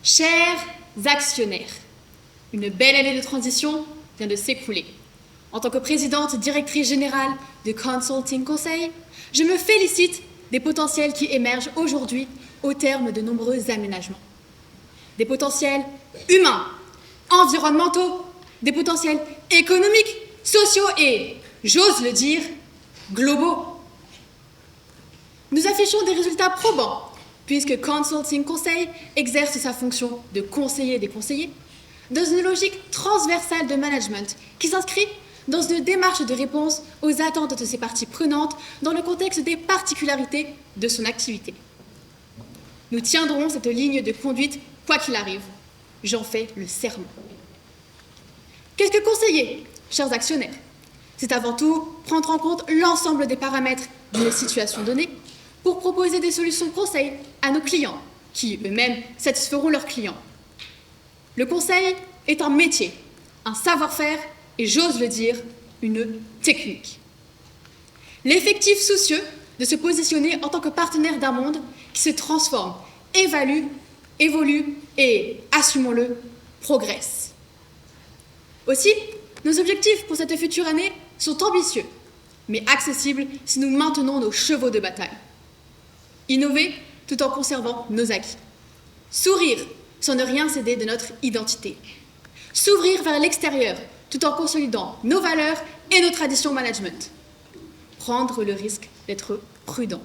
Chers actionnaires, une belle année de transition vient de s'écouler. En tant que présidente directrice générale de Consulting Conseil, je me félicite des potentiels qui émergent aujourd'hui au terme de nombreux aménagements. Des potentiels humains, environnementaux, des potentiels économiques, sociaux et, j'ose le dire, globaux. Nous affichons des résultats probants, puisque Consulting Conseil exerce sa fonction de conseiller des conseillers dans une logique transversale de management qui s'inscrit dans une démarche de réponse aux attentes de ses parties prenantes dans le contexte des particularités de son activité. Nous tiendrons cette ligne de conduite quoi qu'il arrive. J'en fais le serment. Qu'est-ce que conseiller, chers actionnaires? C'est avant tout prendre en compte l'ensemble des paramètres d'une situation donnée pour proposer des solutions conseil à nos clients, qui eux-mêmes satisferont leurs clients. Le conseil est un métier, un savoir-faire et, j'ose le dire, une technique. L'effectif soucieux de se positionner en tant que partenaire d'un monde qui se transforme, évolue et, assumons-le, progresse. Aussi, nos objectifs pour cette future année sont ambitieux, mais accessibles si nous maintenons nos chevaux de bataille. Innover tout en conservant nos acquis. Sourire sans ne rien céder de notre identité. S'ouvrir vers l'extérieur tout en consolidant nos valeurs et nos traditions management. Prendre le risque d'être prudent.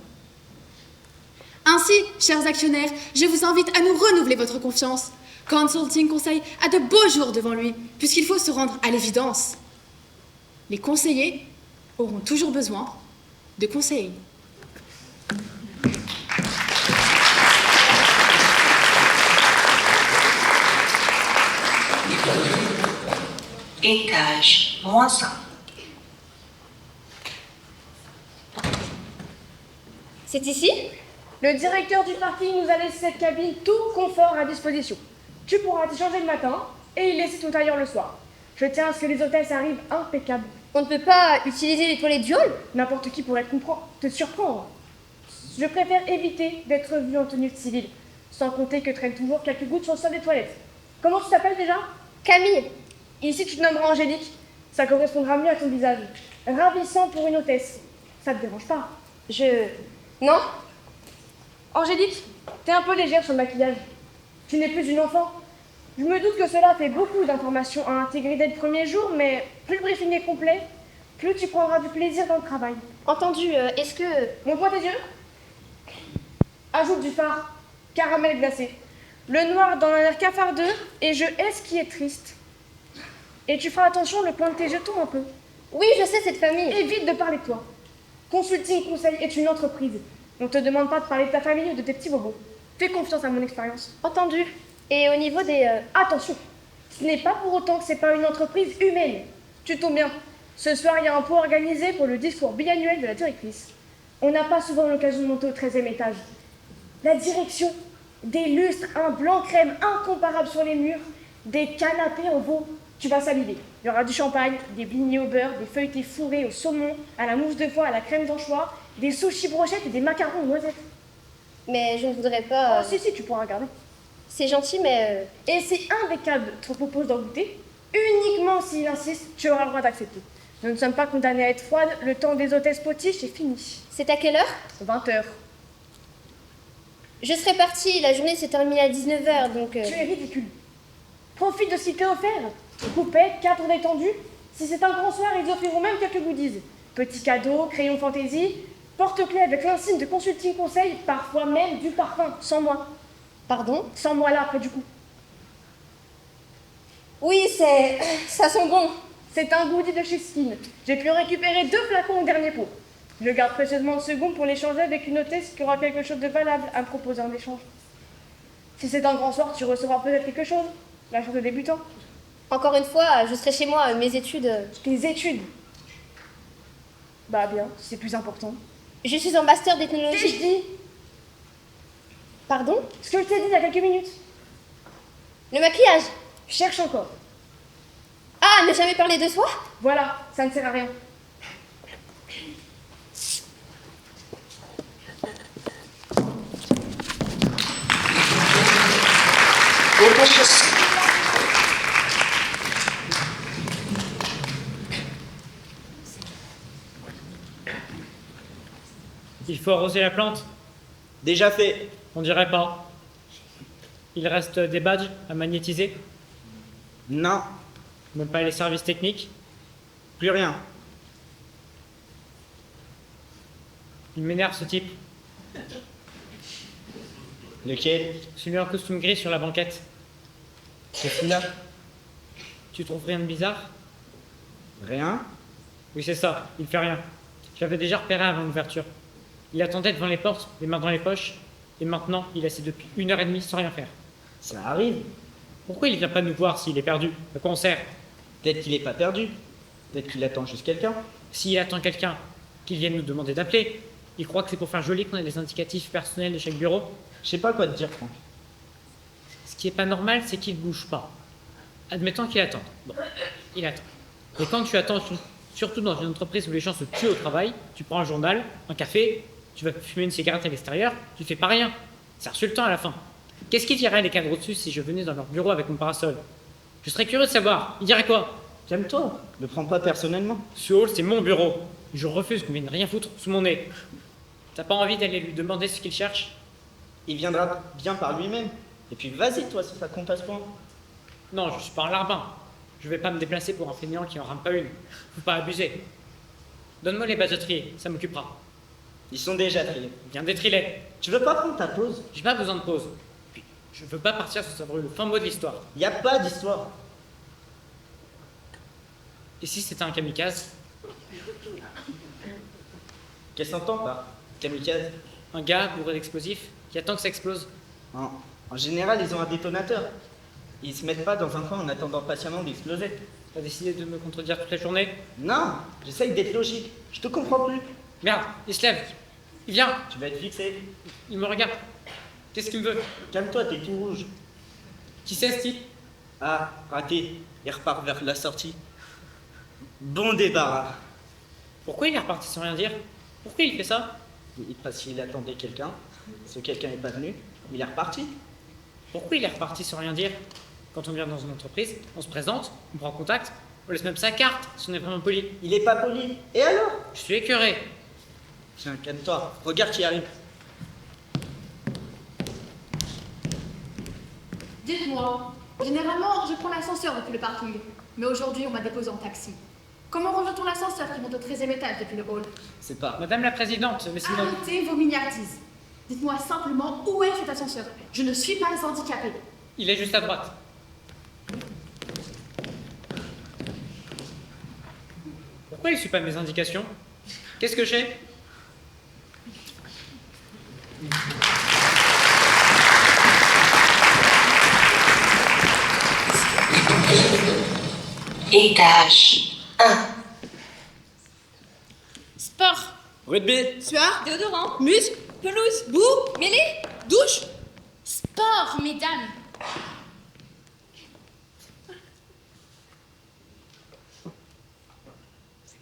Ainsi, chers actionnaires, je vous invite à nous renouveler votre confiance. Consulting Conseil a de beaux jours devant lui, puisqu'il faut se rendre à l'évidence. Les conseillers auront toujours besoin de conseils. Étage -1. C'est ici? Le directeur du parking nous a laissé cette cabine tout confort à disposition. Tu pourras te changer le matin et y laisser ton tailleur le soir. Je tiens à ce que les hôtesses arrivent impeccables. On ne peut pas utiliser les toilettes du hall? N'importe qui pourrait te surprendre. Je préfère éviter d'être vu en tenue de civil, sans compter que traînent toujours quelques gouttes sur le sol des toilettes. Comment tu t'appelles déjà? Camille. Ici, tu te nommeras Angélique. Ça correspondra mieux à ton visage. Ravissant pour une hôtesse. Ça te dérange pas? Non? Angélique, t'es un peu légère sur le maquillage. Tu n'es plus une enfant. Je me doute que cela fait beaucoup d'informations à intégrer dès le premier jour, mais plus le briefing est complet, plus tu prendras du plaisir dans le travail. Entendu, est-ce que... Montre-moi tes yeux. Ajoute du fard, caramel glacé. Le noir dans un air cafardeux, et je hais ce qui est triste. Et tu feras attention, le point de tes jetons un peu. Oui, je sais, cette famille. Évite de parler de toi. Consulting Conseil est une entreprise. On ne te demande pas de parler de ta famille ou de tes petits bobos. Fais confiance à mon expérience. Entendu. Et au niveau des... Attention, ce n'est pas pour autant que c'est pas une entreprise humaine. Tu tombes bien. Ce soir, il y a un pot organisé pour le discours biannuel de la directrice. On n'a pas souvent l'occasion de monter au 13e étage. La direction, des lustres, un blanc crème incomparable sur les murs, des canapés en veau. Tu vas saliver. Il y aura du champagne, des beignets au beurre, des feuilletés fourrés au saumon, à la mousse de foie, à la crème d'anchois, des sushis brochettes et des macarons aux noisettes. Mais je ne voudrais pas... Oh, si, tu pourras regarder. C'est gentil, mais... Et si un des cadres te propose d'en goûter, uniquement s'il insiste, tu auras le droit d'accepter. Nous ne sommes pas condamnés à être froides, le temps des hôtesses potiches est fini. C'est à quelle heure? 20h. Je serais partie, la journée s'est terminée à 19h, donc... Tu es ridicule. Profite de ce qui t'est offert. Coupettes, cadres détendus. Si c'est un grand soir, ils offriront même quelques goodies. Petits cadeaux, crayons fantaisie, porte-clés avec l'insigne de Consulting Conseil, parfois même du parfum, sans moi. Pardon? Sans moi là, après du coup. Oui, ça sent bon. C'est un goodie de chez Skin. J'ai pu récupérer 2 flacons au dernier pot. Je garde précieusement le second pour l'échanger avec une hôtesse qui aura quelque chose de valable à me proposer en échange. Si c'est un grand soir, tu recevras peut-être quelque chose. La chance de débutant. Encore une fois, je serai chez moi, mes études. Tes études. Bah bien, c'est plus important. Je suis en master des Qu'est-ce que je technologies. dis? Pardon? Ce que je t'ai dit il y a quelques minutes. Le maquillage. Cherche encore. Ah, ne jamais parler de soi? Voilà, ça ne sert à rien. Il faut arroser la plante? Déjà fait. On dirait pas. Il reste des badges à magnétiser? Non, Même pas les services techniques? plus rien. Il m'énerve ce type. Lequel? Celui en costume gris sur la banquette. Celui-là? Tu trouves rien de bizarre? Rien. Oui, c'est ça, il fait rien. Je l'avais déjà repéré avant l'ouverture. Il attendait devant les portes, les mains dans les poches, et maintenant, il est assis depuis 1h30 sans rien faire. Ça arrive. Pourquoi il vient pas nous voir s'il est perdu? À quoi on sert? Peut-être qu'il est pas perdu. Peut-être qu'il attend juste quelqu'un. S'il attend quelqu'un, qu'il vienne nous demander d'appeler, il croit que c'est pour faire joli qu'on ait les indicatifs personnels de chaque bureau. Je sais pas quoi te dire, Franck. Ce qui est pas normal, c'est qu'il bouge pas. Admettons qu'il attend. Bon, il attend. Mais quand tu attends, surtout dans une entreprise où les gens se tuent au travail, tu prends un journal, un café, tu vas fumer une cigarette à l'extérieur, tu fais pas rien. Ça reçoit le temps à la fin. Qu'est-ce qu'ils diraient les cadres au-dessus si je venais dans leur bureau avec mon parasol? Je serais curieux de savoir. Ils diraient quoi? Calme-toi. Ne prends pas personnellement. Ce hall, c'est mon bureau. Je refuse qu'on vienne rien foutre sous mon nez. T'as pas envie d'aller lui demander ce qu'il cherche? Il viendra bien par lui-même. Et puis vas-y, toi, si ça compasse pas. Non, je suis pas un larbin. Je vais pas me déplacer pour un fainéant qui en rame pas une. Faut pas abuser. Donne-moi les badges à trier, ça m'occupera. Ils sont déjà triés. Viens détriler. Tu veux pas prendre ta pause? J'ai pas besoin de pause. Puis, je veux pas partir sans savoir le fin mot de l'histoire. Y a pas d'histoire. Et si c'était un kamikaze? Qu'est-ce qu'on entend par kamikaze? Un gars bourré d'explosifs qui attend que ça explose? En général, ils ont un détonateur. Ils se mettent pas dans un coin en attendant patiemment d'exploser. T'as décidé de me contredire toute la journée? Non, j'essaye d'être logique. Je te comprends plus. Merde, il se lève. Il vient. Tu vas être fixé. Il me regarde. Qu'est-ce qu'il me veut? Calme-toi, t'es tout rouge. Qui c'est ce type? Ah, raté. Il repart vers la sortie. Bon débarras. Pourquoi il est reparti sans rien dire? Pourquoi il fait ça? Parce qu'il attendait quelqu'un. Ce quelqu'un n'est pas venu. Il est reparti. Pourquoi il est reparti sans rien dire? Quand on vient dans une entreprise, on se présente, on prend contact, on laisse même sa carte si on est vraiment poli. Il est pas poli. Et alors? Je suis écœuré. Tiens, calme-toi. Regarde qui arrive. Dites-moi, généralement, je prends l'ascenseur depuis le parking. Mais aujourd'hui, on m'a déposé en taxi. Comment rejoint-on l'ascenseur qui monte au 13e étage depuis le hall? C'est pas. Madame la présidente, mais sinon... Arrêtez vos mignardises. Dites-moi simplement où est cet ascenseur. Je ne suis pas handicapée. Il est juste à droite. Pourquoi il ne suit pas mes indications? Qu'est-ce que j'ai? Étage 1. Sport, Rugby. sueur, déodorant, muscle, pelouse, boue, mêlée, douche. Sport, mesdames.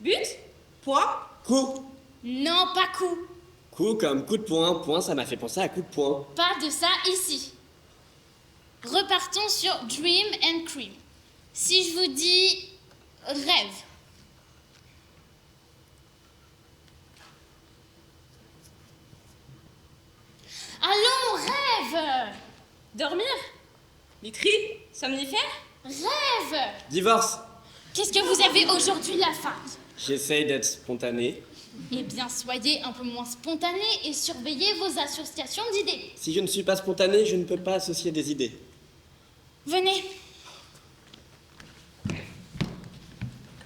But, point. Coup. Non, pas coup. Coup comme coup de poing. Point, ça m'a fait penser à coup de poing. Pas de ça ici. Repartons sur Dream and Cream. Si je vous dis rêve. Allons, rêve. Dormir. Literie. Somnifère. Rêve. Divorce. Qu'est-ce que vous avez aujourd'hui, la femme? J'essaye d'être spontané. Eh bien, soyez un peu moins spontané et surveillez vos associations d'idées. Si je ne suis pas spontané, je ne peux pas associer des idées. Venez.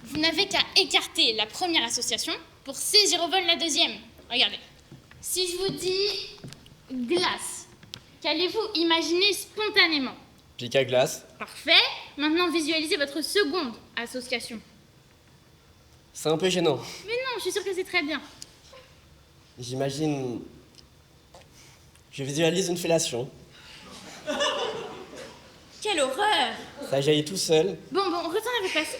Vous n'avez qu'à écarter la première association pour saisir au vol la deuxième. Regardez. Si je vous dis glace, qu'allez-vous imaginer spontanément? Pique à glace. Parfait. Maintenant, visualisez votre seconde association. C'est un peu gênant. Mais non, je suis sûre que c'est très bien. J'imagine... Je visualise une fellation. Quelle horreur! Ça jaillit tout seul. Bon, retournez à votre place.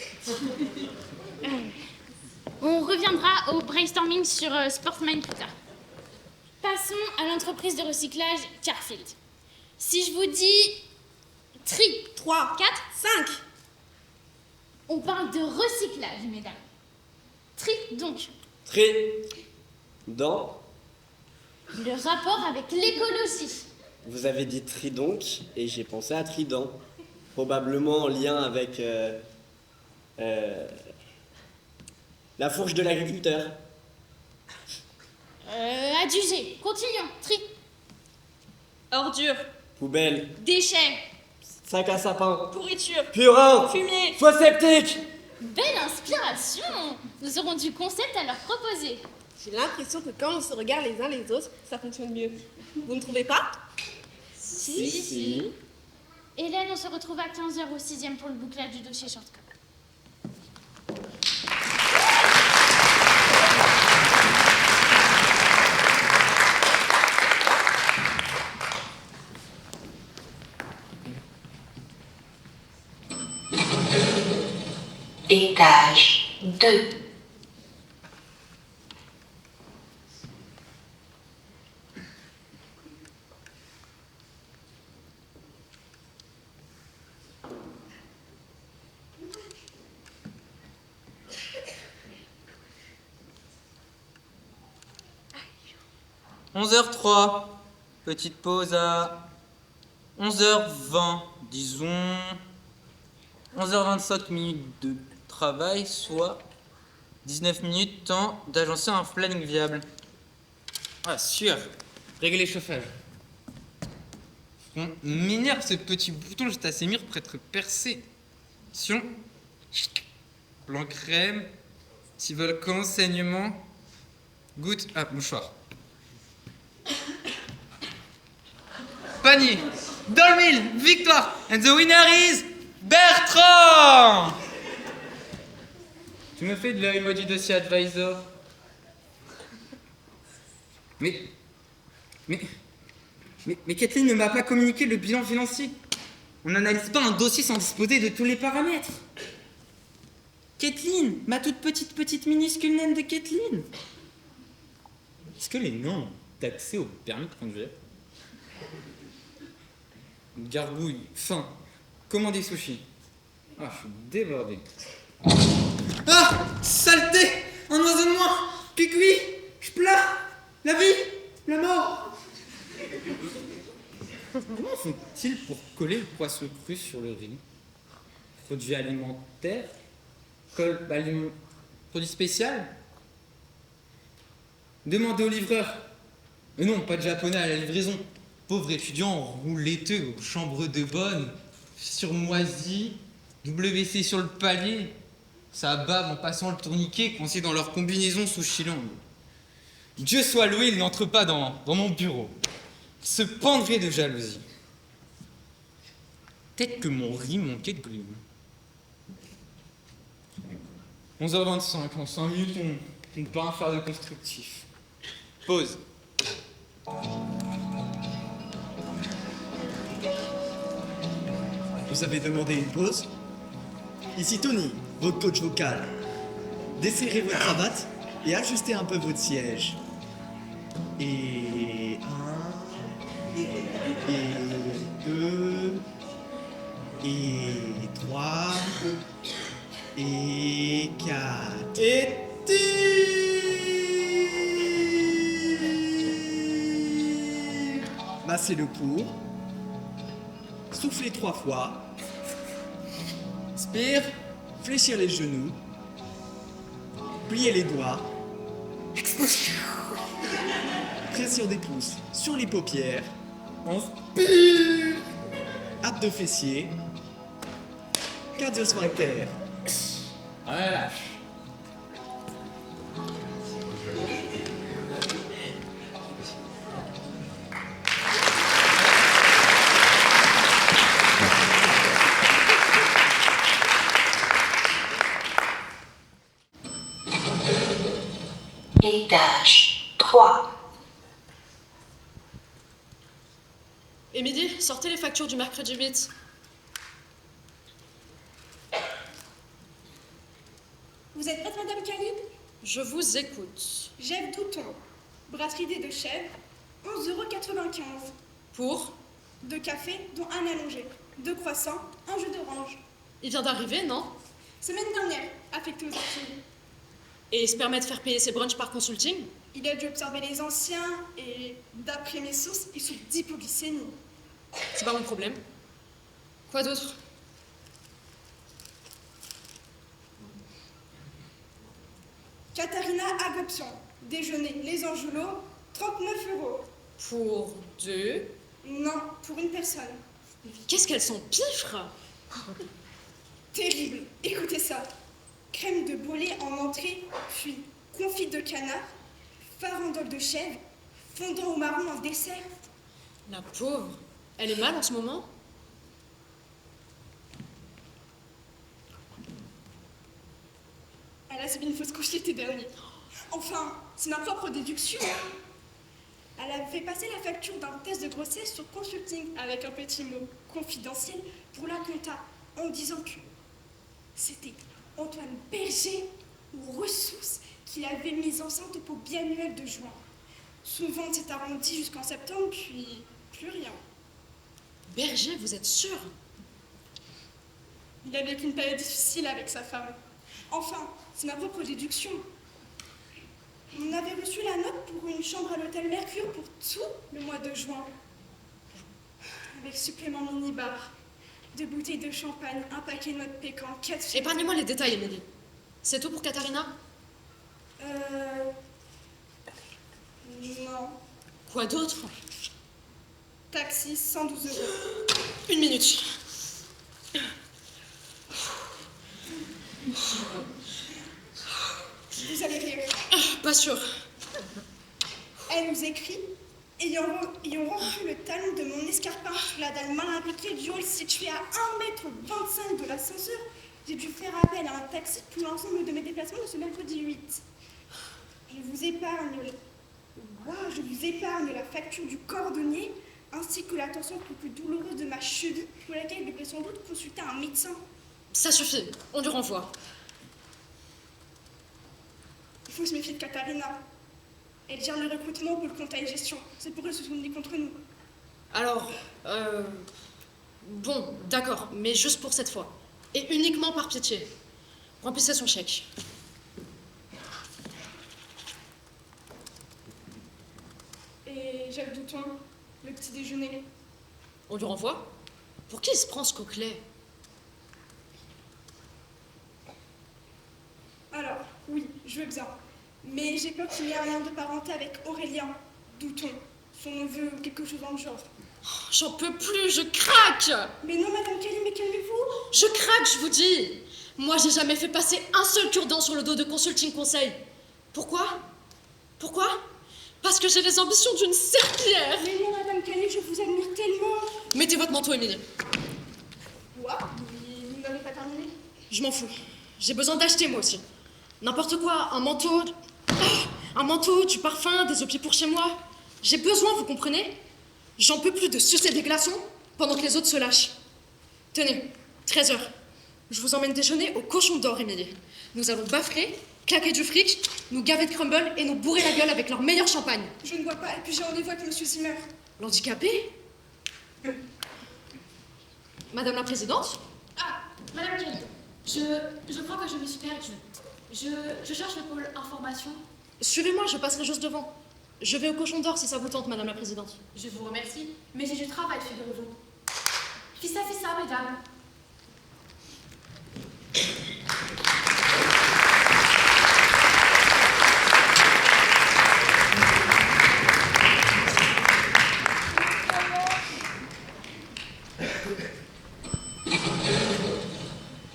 On reviendra au brainstorming sur Sportsman plus tard. Passons à l'entreprise de recyclage Carfield. Si je vous dis tri, 3, 4, 5. on parle de recyclage, mesdames. Tri, donc. Tri. Dans. Le rapport avec l'écologie. Vous avez dit tri donc, et j'ai pensé à trident. Probablement en lien avec... la fourche de l'agriculteur. Adjugé. Continuons. Tri. Ordures. Poubelle. Déchets. Sac à sapin. Pourriture. Purin. Fumier. Fosse septique. Belle inspiration. Nous aurons du concept à leur proposer. J'ai l'impression que quand on se regarde les uns les autres, ça fonctionne mieux. Vous ne trouvez pas? Si. Hélène, on se retrouve à 15h au 6e pour le bouclage du dossier Shortcut. Étage 2. « 11h03, petite pause à 11h20, disons 11h25 minutes de travail, soit 19 minutes temps d'agencer un planning viable. » Ah, sûr. Régler les chauffages. On m'énerve ce petit bouton juste à ces murs pour être percé. Sion. Blanc crème. Petit volcan, saignement. Goutte. Ah, mouchoir. Panier. Dans le mille. Victoire. And the winner is Bertrand. Tu me fais de l'œil, maudit dossier advisor. Mais Kathleen ne m'a pas communiqué le bilan financier. On n'analyse pas un dossier sans disposer de tous les paramètres. Kathleen, ma toute petite minuscule naine de Kathleen. Est-ce que les nains ont accès au permis de conduire? Gargouille, faim, commande des sushis. Ah, je suis débordé. Ah, saleté, un oiseau de moins, cuicui, je pleure, la vie, la mort. Comment font-ils pour coller le poisson cru sur le riz? Produit alimentaire, produit spécial. Demandez au livreur. Mais non, pas de japonais à la livraison. Pauvre étudiant roux-laiteux aux chambres de bonne, surmoisi, WC sur le palier. Ça bave en passant le tourniquet coincé dans leur combinaison sous Chilang. Dieu soit loué, il n'entre pas dans mon bureau. Il se pendrait de jalousie. Peut-être que mon riz manquait de grume. 11h25, en 5 minutes, on peut rien faire de constructif. Pause. Vous avez demandé une pause? Ici Tony, votre coach vocal. Desserrez votre cravate et ajustez un peu votre siège. Et 1, et 2, et 3, et 4. Et tire! Massez le pouls. Soufflez 3 fois. Spire. Fléchir les genoux. Plier les doigts. Pression des pouces sur les paupières. Inspire. Abdos fessiers. Cardio-sphincter. Relâche. Étage 3. Émilie, sortez les factures du mercredi 8. Vous êtes prête, Madame Calib? Je vous écoute. Jeff Douton, brasserie des deux chèvres, 11,95 €. Pour 2 cafés, dont un allongé, 2 croissants, un jus d'orange. Il vient d'arriver, non? Semaine dernière, affecté aux Antilles. Et il se permet de faire payer ses brunchs par consulting? Il a dû observer les anciens et, d'après mes sources, il souffre d'hypoglycémie. C'est pas mon problème. Quoi d'autre? Katharina Agopson, déjeuner Les Angelots, 39 €. Pour 2? Non, pour une personne. Qu'est-ce qu'elles sont pifres! Terrible, écoutez ça. Crème de bolée en entrée, puis confit de canard, farandole de chèvre, fondant au marron en dessert. La pauvre. Elle est mal en ce moment? Elle a subi une fausse couche l'été dernier. Enfin, c'est ma propre déduction. Elle avait fait passer la facture d'un test de grossesse sur consulting avec un petit mot confidentiel pour la compta en disant que c'était Antoine Berger ou ressources qui l'avait mise enceinte au pot biannuel de juin. Son ventre s'est arrondi jusqu'en septembre, puis plus rien. Berger, vous êtes sûr? Il a vécu une période difficile avec sa femme. Enfin, c'est ma propre déduction. On avait reçu la note pour une chambre à l'hôtel Mercure pour tout le mois de juin. Avec supplément minibar, 2 bouteilles de champagne, un paquet de noix de pécan, 4... Épargnez-moi les détails, Émilie. C'est tout pour Katharina? Non. Quoi d'autre? Taxi, 112 €. Une minute. Vous allez rire. Pas sûr. Elle nous écrit ayant rompu le talon de mon escarpin sous la dalle mal imbriquée du hall situé à 1,25 m de l'ascenseur, j'ai dû faire appel à un taxi pour l'ensemble de mes déplacements de ce mercredi 8. Je vous épargne la facture du cordonnier ainsi que la tension plus douloureuse de ma cheville pour laquelle il devait sans doute consulter un médecin. Ça suffit, on lui renvoie. Il faut se méfier de Katharina. Elle gère le recrutement pour le compte et gestion. C'est pour elle se soutenir contre nous. Alors, bon, d'accord, mais juste pour cette fois. Et uniquement par pitié. Remplissez son chèque. Et Jacques Douton, le petit déjeuner. On lui renvoie? Pour qui il se prend ce coquelet? Alors, oui, je veux bien. Mais j'ai peur qu'il y ait un lien de parenté avec Aurélien Douton, son neveu ou quelque chose dans le genre. J'en peux plus, je craque! Mais non, Madame Kelly, mais calmez-vous! Je craque, je vous dis! Moi, j'ai jamais fait passer un seul cure-dent sur le dos de Consulting Conseil. Pourquoi? Pourquoi? Parce que j'ai les ambitions d'une serpillière! Mais non, Madame Kelly, je vous admire tellement! Mettez votre manteau, Émilie. Quoi? Vous n'avez pas terminé? Je m'en fous. J'ai besoin d'acheter, moi aussi. N'importe quoi, un manteau, du parfum, des eaux-pieds pour chez moi. J'ai besoin, vous comprenez? J'en peux plus de sucer des glaçons pendant que les autres se lâchent. Tenez, 13 h. Je vous emmène déjeuner au Cochon d'Or, Émilie. Nous allons baffer, claquer du fric, nous gaver de crumble et nous bourrer la gueule avec leur meilleur champagne. Je ne vois pas, et puis j'ai rendez-vous avec Monsieur Zimmer. L'handicapé? Madame la Présidente? Ah, Madame Kelly, je crois que je me suis perdue. Je cherche le pôle information. Suivez-moi, je passerai juste devant. Je vais au Cochon d'Or si ça vous tente, Madame la Présidente. Je vous remercie, mais j'ai du travail, figurez-vous. Fissa, mesdames.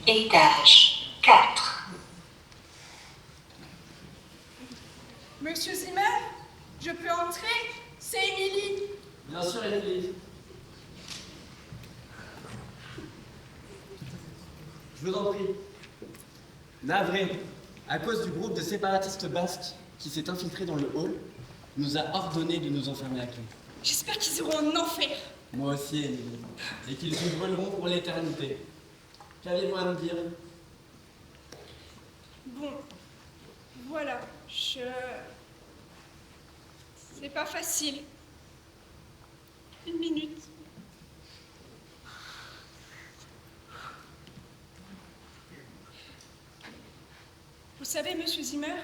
Étage 4. Monsieur Zimmer, je peux entrer? C'est Émilie. Bien sûr, Émilie. Je vous en prie. Navré, à cause du groupe de séparatistes basques qui s'est infiltré dans le hall, nous a ordonné de nous enfermer à clé. J'espère qu'ils iront en enfer. Moi aussi, Émilie. Et qu'ils nous brûleront pour l'éternité. Qu'avez-vous à me dire? Bon, voilà, C'est pas facile. 1 minute. Vous savez, monsieur Zimmer,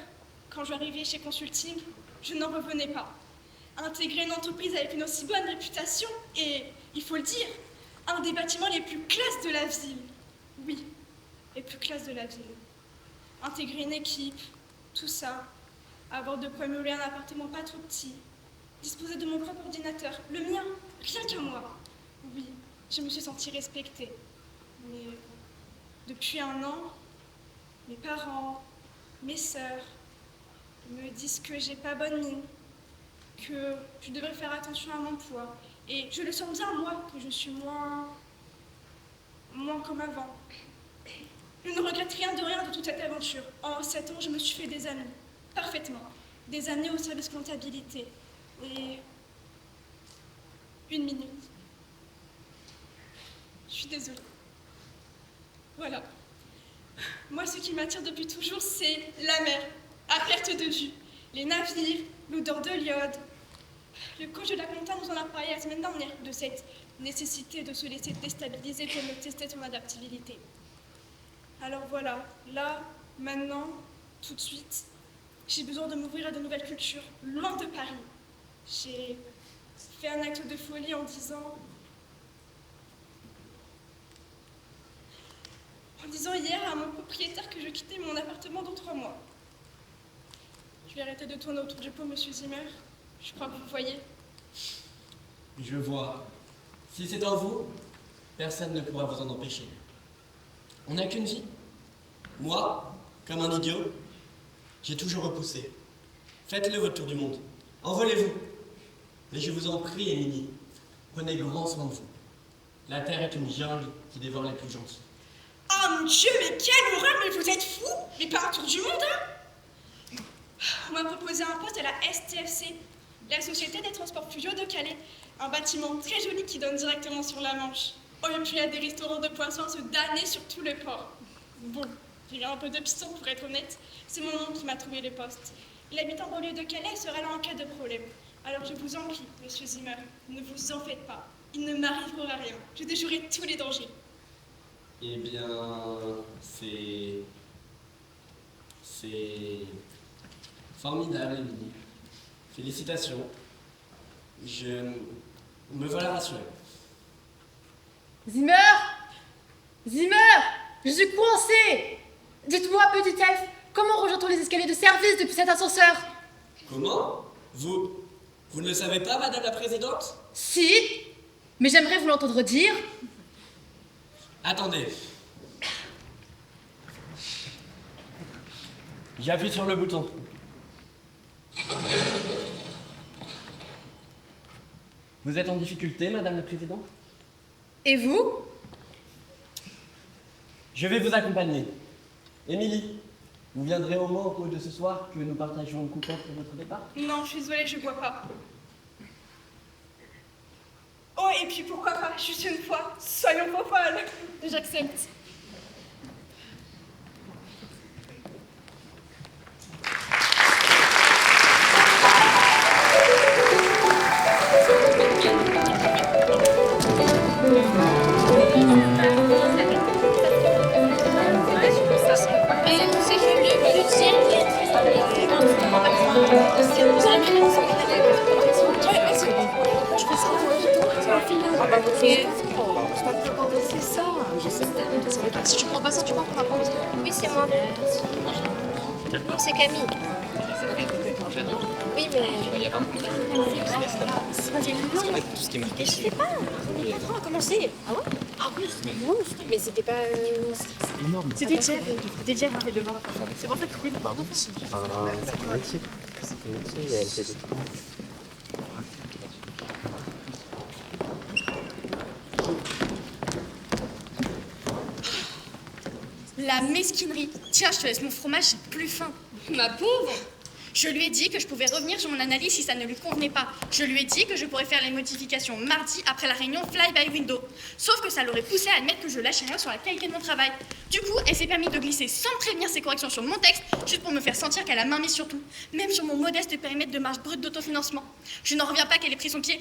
quand je suis arrivée chez Consulting, je n'en revenais pas. Intégrer une entreprise avec une aussi bonne réputation et, il faut le dire, un des bâtiments les plus classes de la ville. Oui, les plus classes de la ville. Intégrer une équipe, tout ça, avoir de quoi meubler un appartement pas trop petit, disposer de mon propre ordinateur, le mien, rien qu'à moi. Oui, je me suis sentie respectée. Mais depuis 1 an, mes parents, mes sœurs me disent que j'ai pas bonne mine, que je devrais faire attention à mon poids. Et je le sens bien, moi, que je suis moins comme avant. Je ne regrette rien de toute cette aventure. En 7 ans, je me suis fait des amis, parfaitement. Des années au service comptabilité. Et 1 minute. Je suis désolée. Voilà. Moi, ce qui m'attire depuis toujours, c'est la mer, à perte de vue. Les navires, l'odeur de l'iode. Le coach de la compta nous en a parlé la semaine dernière, de cette nécessité de se laisser déstabiliser pour me tester son adaptabilité. Alors voilà, là, maintenant, tout de suite, j'ai besoin de m'ouvrir à de nouvelles cultures, loin de Paris. J'ai fait un acte de folie en disant hier à mon propriétaire que je quittais mon appartement dans 3 mois. Je vais arrêter de tourner autour du pot, monsieur Zimmer. Je crois que vous voyez. Je vois. Si c'est en vous, personne ne pourra vous en empêcher. On n'a qu'une vie. Moi, comme un idiot, j'ai toujours repoussé. Faites-le votre tour du monde. Envolez-vous. Mais je vous en prie, Émilie, prenez grand soin de vous. La terre est une jungle qui dévore les plus gentils. Oh mon Dieu, mais quelle horreur, mais vous êtes fous! Mais pas un tour du monde, hein! On m'a proposé un poste à la STFC, la Société des Transports Fluviaux de Calais. Un bâtiment très joli qui donne directement sur la Manche. Oh, et puis il y a des restaurants de poissons à se damner sur tout le port. Bon, j'ai eu un peu de piston pour être honnête. C'est mon oncle qui m'a trouvé le poste. Il habite en banlieue de Calais et sera là en cas de problème. Alors je vous en prie, monsieur Zimmer, ne vous en faites pas. Il ne m'arrivera rien. Je déjouerai tous les dangers. Eh bien, c'est formidable, Émilie. Félicitations. Je me voilà rassuré. Zimmer! Zimmer! Je suis coincée! Dites-moi, petite elfe, comment rejoint-on les escaliers de service depuis cet ascenseur? Comment? Vous ne le savez pas, madame la présidente? Si, mais j'aimerais vous l'entendre dire. Attendez. J'appuie sur le bouton. Vous êtes en difficulté, madame la présidente? Et vous? Je vais vous accompagner. Émilie, vous viendrez au moins au cours de ce soir que nous partageons une coupette pour votre départ? Non, je suis désolée, je bois pas. Oh, et puis pourquoi pas, juste une fois, soyons pas folles. J'accepte. C'est ça. Si tu prends pas ça, tu m'en prends pas. Oui, c'est moi. Non, c'est Camille. Oui, mais... Je sais pas. Le patron a commencé. Ah ouais? Ah oui, c'était ouf. Mais c'était pas... C'est énorme. C'était Jeff. C'était Jeff qui fait devant. C'est pour ça que c'était pardon. C'est un métier. C'est un métier et elle fait des trucs. La mesquinerie. Tiens, je te laisse mon fromage, c'est plus fin. Ma pauvre. Je lui ai dit que je pouvais revenir sur mon analyse si ça ne lui convenait pas. Je lui ai dit que je pourrais faire les modifications mardi après la réunion Fly by Window. Sauf que ça l'aurait poussée à admettre que je lâchais rien sur la qualité de mon travail. Du coup, elle s'est permis de glisser sans me prévenir ses corrections sur mon texte, juste pour me faire sentir qu'elle a main mise sur tout, même sur mon modeste périmètre de marge brute d'autofinancement. Je n'en reviens pas qu'elle ait pris son pied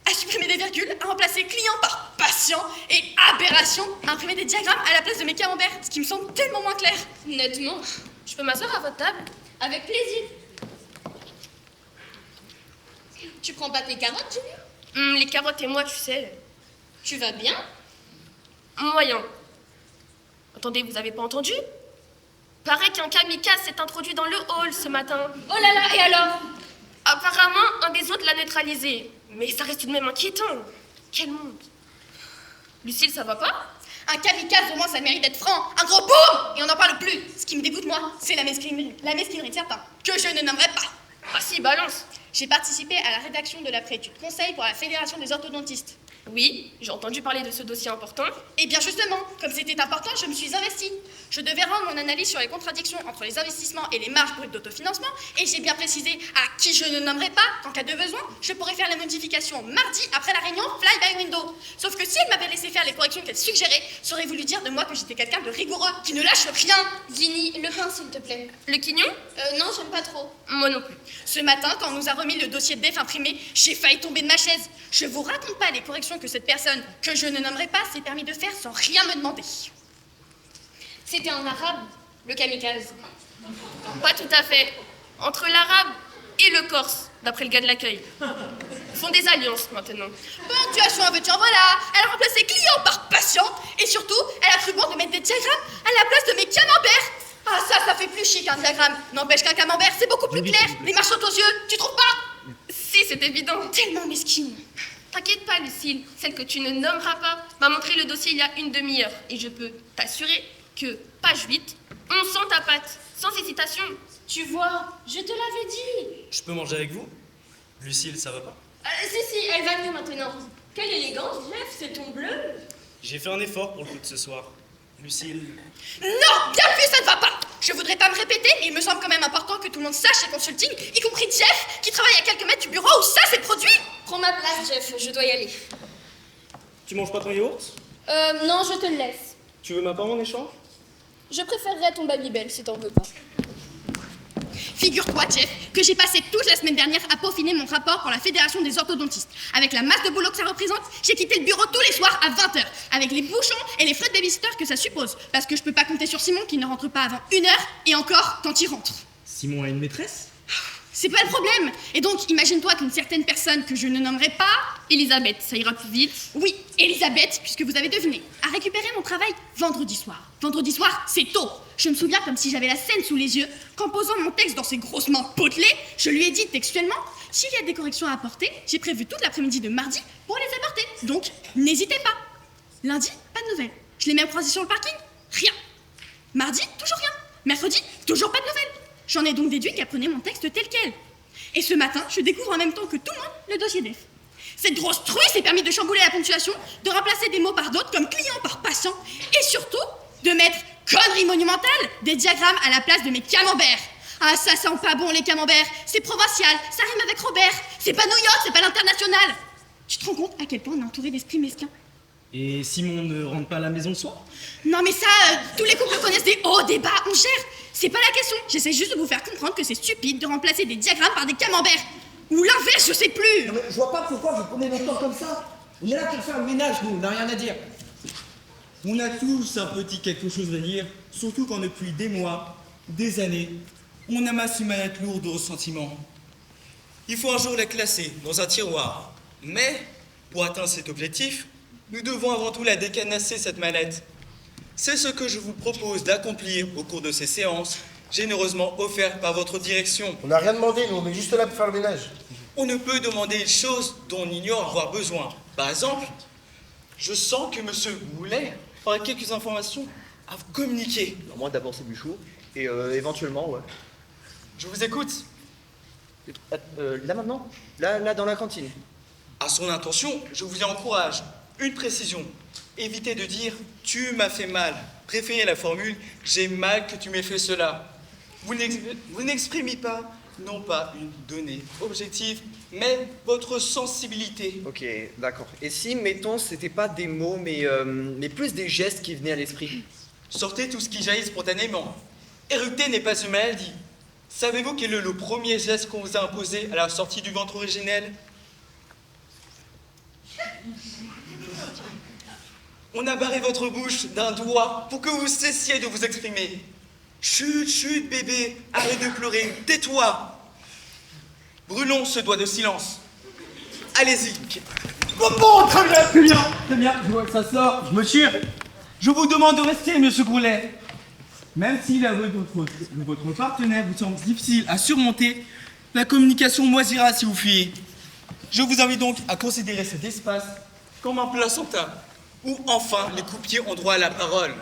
à supprimer des virgules, à remplacer client par patient et aberration, à imprimer des diagrammes à la place de mes camemberts, ce qui me semble tellement moins clair. Nettement. Je peux m'asseoir à votre table? Avec plaisir. Tu prends pas tes carottes, Julie? Les carottes et moi, tu sais. Tu vas bien? Moyen. Attendez, vous avez pas entendu? Paraît qu'un kamikaze s'est introduit dans le hall ce matin. Oh là là, et alors? Apparemment, un des autres l'a neutralisé. Mais ça reste tout de même inquiétant. Quel monde. Lucille, ça va pas? Un kamikaze, au moins, ça mérite d'être franc. Un gros boum! Et on n'en parle plus. Ce qui me dégoûte, moi, c'est la mesquinerie de certains, que je ne nommerai pas. Ah si, balance. J'ai participé à la rédaction de la préétude conseil pour la Fédération des orthodontistes. Oui, j'ai entendu parler de ce dossier important. Et bien justement, comme c'était important, je me suis investie. Je devais rendre mon analyse sur les contradictions entre les investissements et les marges brutes d'autofinancement, et j'ai bien précisé à qui je ne nommerai pas qu'en cas de besoin, je pourrais faire la modification mardi après la réunion Fly by Window. Sauf que si elle m'avait laissé faire les corrections qu'elle suggérait, ça aurait voulu dire de moi que j'étais quelqu'un de rigoureux, qui ne lâche rien. Ginny, le pain, s'il te plaît. Le quignon? Non, j'aime pas trop. Moi non plus. Ce matin, quand on nous a remis le dossier de def imprimé, j'ai failli tomber de ma chaise. Je vous raconte pas les corrections que cette personne, que je ne nommerai pas, s'est permis de faire sans rien me demander. C'était en arabe, le kamikaze. Pas tout à fait. Entre l'arabe et le corse, d'après le gars de l'accueil. Ils font des alliances maintenant. Ponctuation, en veux-tu en voilà. Elle a remplacé client par patient, et surtout, elle a cru bon de mettre des diagrammes à la place de mes camemberts. Ah ça fait plus chic un diagramme. N'empêche qu'un camembert, c'est beaucoup plus clair. Les marches sautent aux yeux, tu trouves pas? Si, c'est évident. Tellement mesquine. T'inquiète pas, Lucille, celle que tu ne nommeras pas m'a montré le dossier il y a une demi-heure. Et je peux t'assurer que, page 8, on sent ta patte, sans hésitation. Tu vois, je te l'avais dit. Je peux manger avec vous? Lucille, ça va pas? Si, elle va mieux maintenant. Quelle élégance, Jeff, c'est ton bleu. J'ai fait un effort pour le coup de ce soir. Lucille... Non, bien plus, ça ne va pas. Je voudrais pas me répéter, mais il me semble quand même important que tout le monde sache chez Consulting, y compris Jeff, qui travaille à quelques mètres du bureau où ça s'est produit. Prends ma place, Jeff, je dois y aller. Tu manges pas ton yaourt? Non, je te le laisse. Tu veux ma pomme en échange? Je préférerais ton Babybel si t'en veux pas. Figure-toi, Jeff, que j'ai passé toute la semaine dernière à peaufiner mon rapport pour la Fédération des orthodontistes. Avec la masse de boulot que ça représente, j'ai quitté le bureau tous les soirs à 20h, avec les bouchons et les frais de babysitter que ça suppose, parce que je peux pas compter sur Simon qui ne rentre pas avant 1h, et encore quand il rentre. Simon a une maîtresse? C'est pas le problème. Et donc, imagine-toi qu'une certaine personne que je ne nommerai pas... Elisabeth, ça ira plus vite. Oui, Elisabeth, puisque vous avez deviné, a récupéré mon travail vendredi soir. Vendredi soir, c'est tôt. Je me souviens comme si j'avais la scène sous les yeux, qu'en posant mon texte dans ses grosses mains potelées, je lui ai dit textuellement, s'il y a des corrections à apporter, j'ai prévu toute l'après-midi de mardi pour les apporter. Donc, n'hésitez pas. Lundi, pas de nouvelles. Je l'ai même croisé sur le parking, rien. Mardi, toujours rien. Mercredi, toujours pas de nouvelles. J'en ai donc déduit qu'elle prenait mon texte tel quel. Et ce matin, je découvre en même temps que tout le monde le dossier def. Cette grosse truie s'est permis de chambouler la ponctuation, de remplacer des mots par d'autres comme client par patient, et surtout de mettre, connerie monumentale, des diagrammes à la place de mes camemberts. Ah, ça sent pas bon les camemberts, c'est provincial, ça rime avec Robert, c'est pas New York, c'est pas l'international. Tu te rends compte à quel point on est entouré d'esprits mesquins? Et Simon ne rentre pas à la maison le soir? Non mais ça, tous les couples connaissent des hauts, des bas, on gère. C'est pas la question, j'essaie juste de vous faire comprendre que c'est stupide de remplacer des diagrammes par des camemberts. Ou l'inverse, je sais plus. Non mais je vois pas pourquoi vous prenez notre temps comme ça. On est là pour faire le ménage, nous, on n'a rien à dire. On a tous un petit quelque chose à dire, surtout quand depuis des mois, des années, on amasse une mallette lourde de ressentiments. Il faut un jour la classer dans un tiroir. Mais, pour atteindre cet objectif, nous devons avant tout la décanasser, cette mallette. C'est ce que je vous propose d'accomplir au cours de ces séances, généreusement offertes par votre direction. On n'a rien demandé, nous, on est juste là pour faire le ménage. On ne peut demander une chose dont on ignore avoir besoin. Par exemple, je sens que monsieur Goulet aura quelques informations à vous communiquer. Alors moi d'abord c'est Buchot, et éventuellement, ouais. Je vous écoute. Là maintenant? Là dans la cantine. À son intention, je vous y encourage. Une précision. Évitez de dire « tu m'as fait mal ». Préférez la formule « j'ai mal que tu m'aies fait cela ». Vous n'exprimez pas non pas une donnée objective, mais votre sensibilité. Ok, d'accord. Et si, mettons, c'était pas des mots, mais plus des gestes qui venaient à l'esprit? Sortez tout ce qui jaillit spontanément. Éructer n'est pas une maladie. Savez-vous quel est le premier geste qu'on vous a imposé à la sortie du ventre originel? On a barré votre bouche d'un doigt pour que vous cessiez de vous exprimer. Chut, chut, bébé, arrête de pleurer, tais-toi. Brûlons ce doigt de silence. Allez-y. Bon, très bien, je vois que ça sort, je me tire. Je vous demande de rester, monsieur Groulet. Même si la voix de votre partenaire vous semble difficile à surmonter, la communication moisira si vous fuyez. Je vous invite donc à considérer cet espace comme un placenta, où enfin les coupiers ont droit à la parole.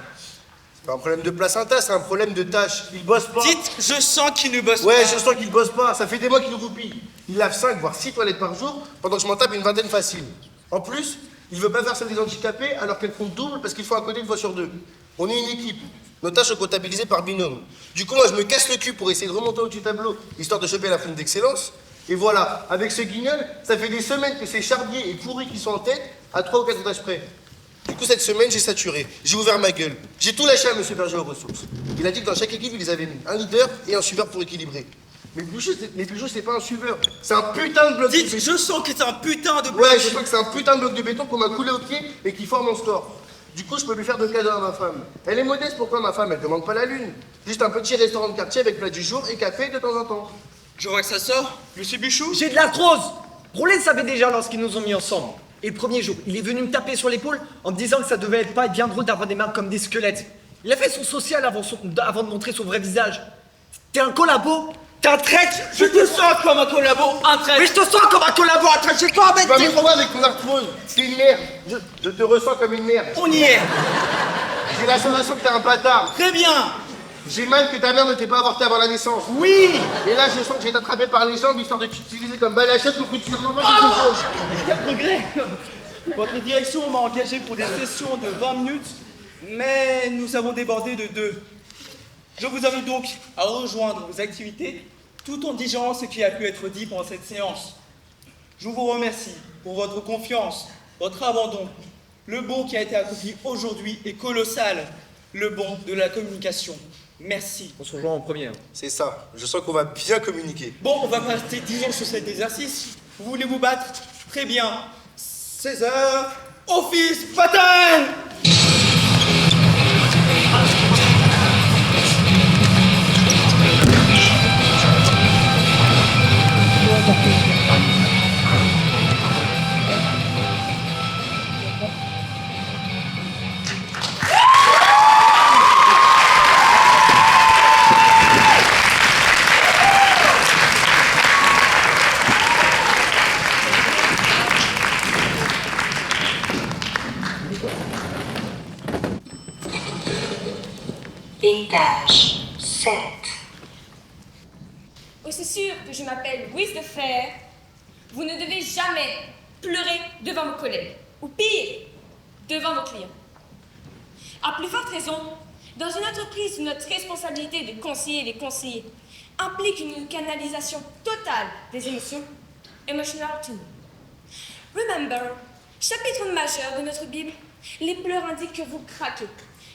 C'est pas un problème de placenta, c'est un problème de tâche. Il bosse pas. Dites, je sens qu'il ne bosse pas. Ouais, je sens qu'il bosse pas. Ça fait des mois qu'il nous roupille. Il lave 5 voire 6 toilettes par jour, pendant que je m'en tape une vingtaine facile. En plus, il veut pas faire celle des handicapés alors qu'elles font double parce qu'il faut à côté une fois sur deux. On est une équipe. Nos tâches sont comptabilisées par binôme. Du coup, moi, je me casse le cul pour essayer de remonter au-dessus du tableau, histoire de choper la prime d'excellence. Et voilà, avec ce guignol, ça fait des semaines que ces chardiers et pourris qui sont en tête, à 3 ou 4 tâches près. Du coup, cette semaine, j'ai saturé. J'ai ouvert ma gueule. J'ai tout lâché à monsieur Berger aux ressources. Il a dit que dans chaque équipe, il les avait mis. Un leader et un suiveur pour équilibrer. Mais Pluchot, c'est pas un suiveur. C'est un putain de bloc de béton. Je sens que c'est un putain de bloc. Ouais, je sens que c'est un putain de bloc de béton qu'on m'a coulé au pied et qui forme mon score. Du coup, je peux lui faire de cadeaux à ma femme. Elle est modeste, pourquoi ma femme? Elle demande pas la lune. Juste un petit restaurant de quartier avec plat du jour et café de temps en temps. Je vois que ça sort, monsieur Buchou. J'ai de l'arthrose. Groulet le savait déjà lorsqu'ils nous ont mis ensemble. Et le premier jour, il est venu me taper sur l'épaule en me disant que ça devait pas être bien drôle d'avoir des mains comme des squelettes. Il a fait son social avant de montrer son vrai visage. T'es un collabo. T'es un traître. Je te sens comme un collabo, un traître. Mais je te sens comme un collabo, un traître. C'est toi, mec. Tu vas me trouver avec ton arthrose. C'est une merde. Je te ressens comme une merde. On y est. J'ai la sensation que t'es un bâtard. Très bien. J'ai mal que ta mère ne t'ait pas avorté avant la naissance. Oui. Et là, je sens que je vais t'attraper par les jambes histoire de t'utiliser comme balachette pour que tu remontes quelque chose. Quel progrès. Votre direction m'a engagé pour des sessions de 20 minutes, mais nous avons débordé de 2. Je vous invite donc à rejoindre vos activités tout en digérant ce qui a pu être dit pendant cette séance. Je vous remercie pour votre confiance, votre abandon. Le bond qui a été accompli aujourd'hui est colossal. Le bond de la communication. Merci. On se rejoint en première. C'est ça. Je sens qu'on va bien communiquer. Bon, on va passer 10 jours sur cet exercice. Vous voulez vous battre? Très bien. 16h, office bataille. Étage 7. Aussi sûr que je m'appelle Louise de Fer, vous ne devez jamais pleurer devant vos collègues, ou pire, devant vos clients. À plus forte raison, dans une entreprise où notre responsabilité de conseiller les conseillers implique une canalisation totale des émotions, emotional tuning. Remember, chapitre majeur de notre Bible, les pleurs indiquent que vous craquez,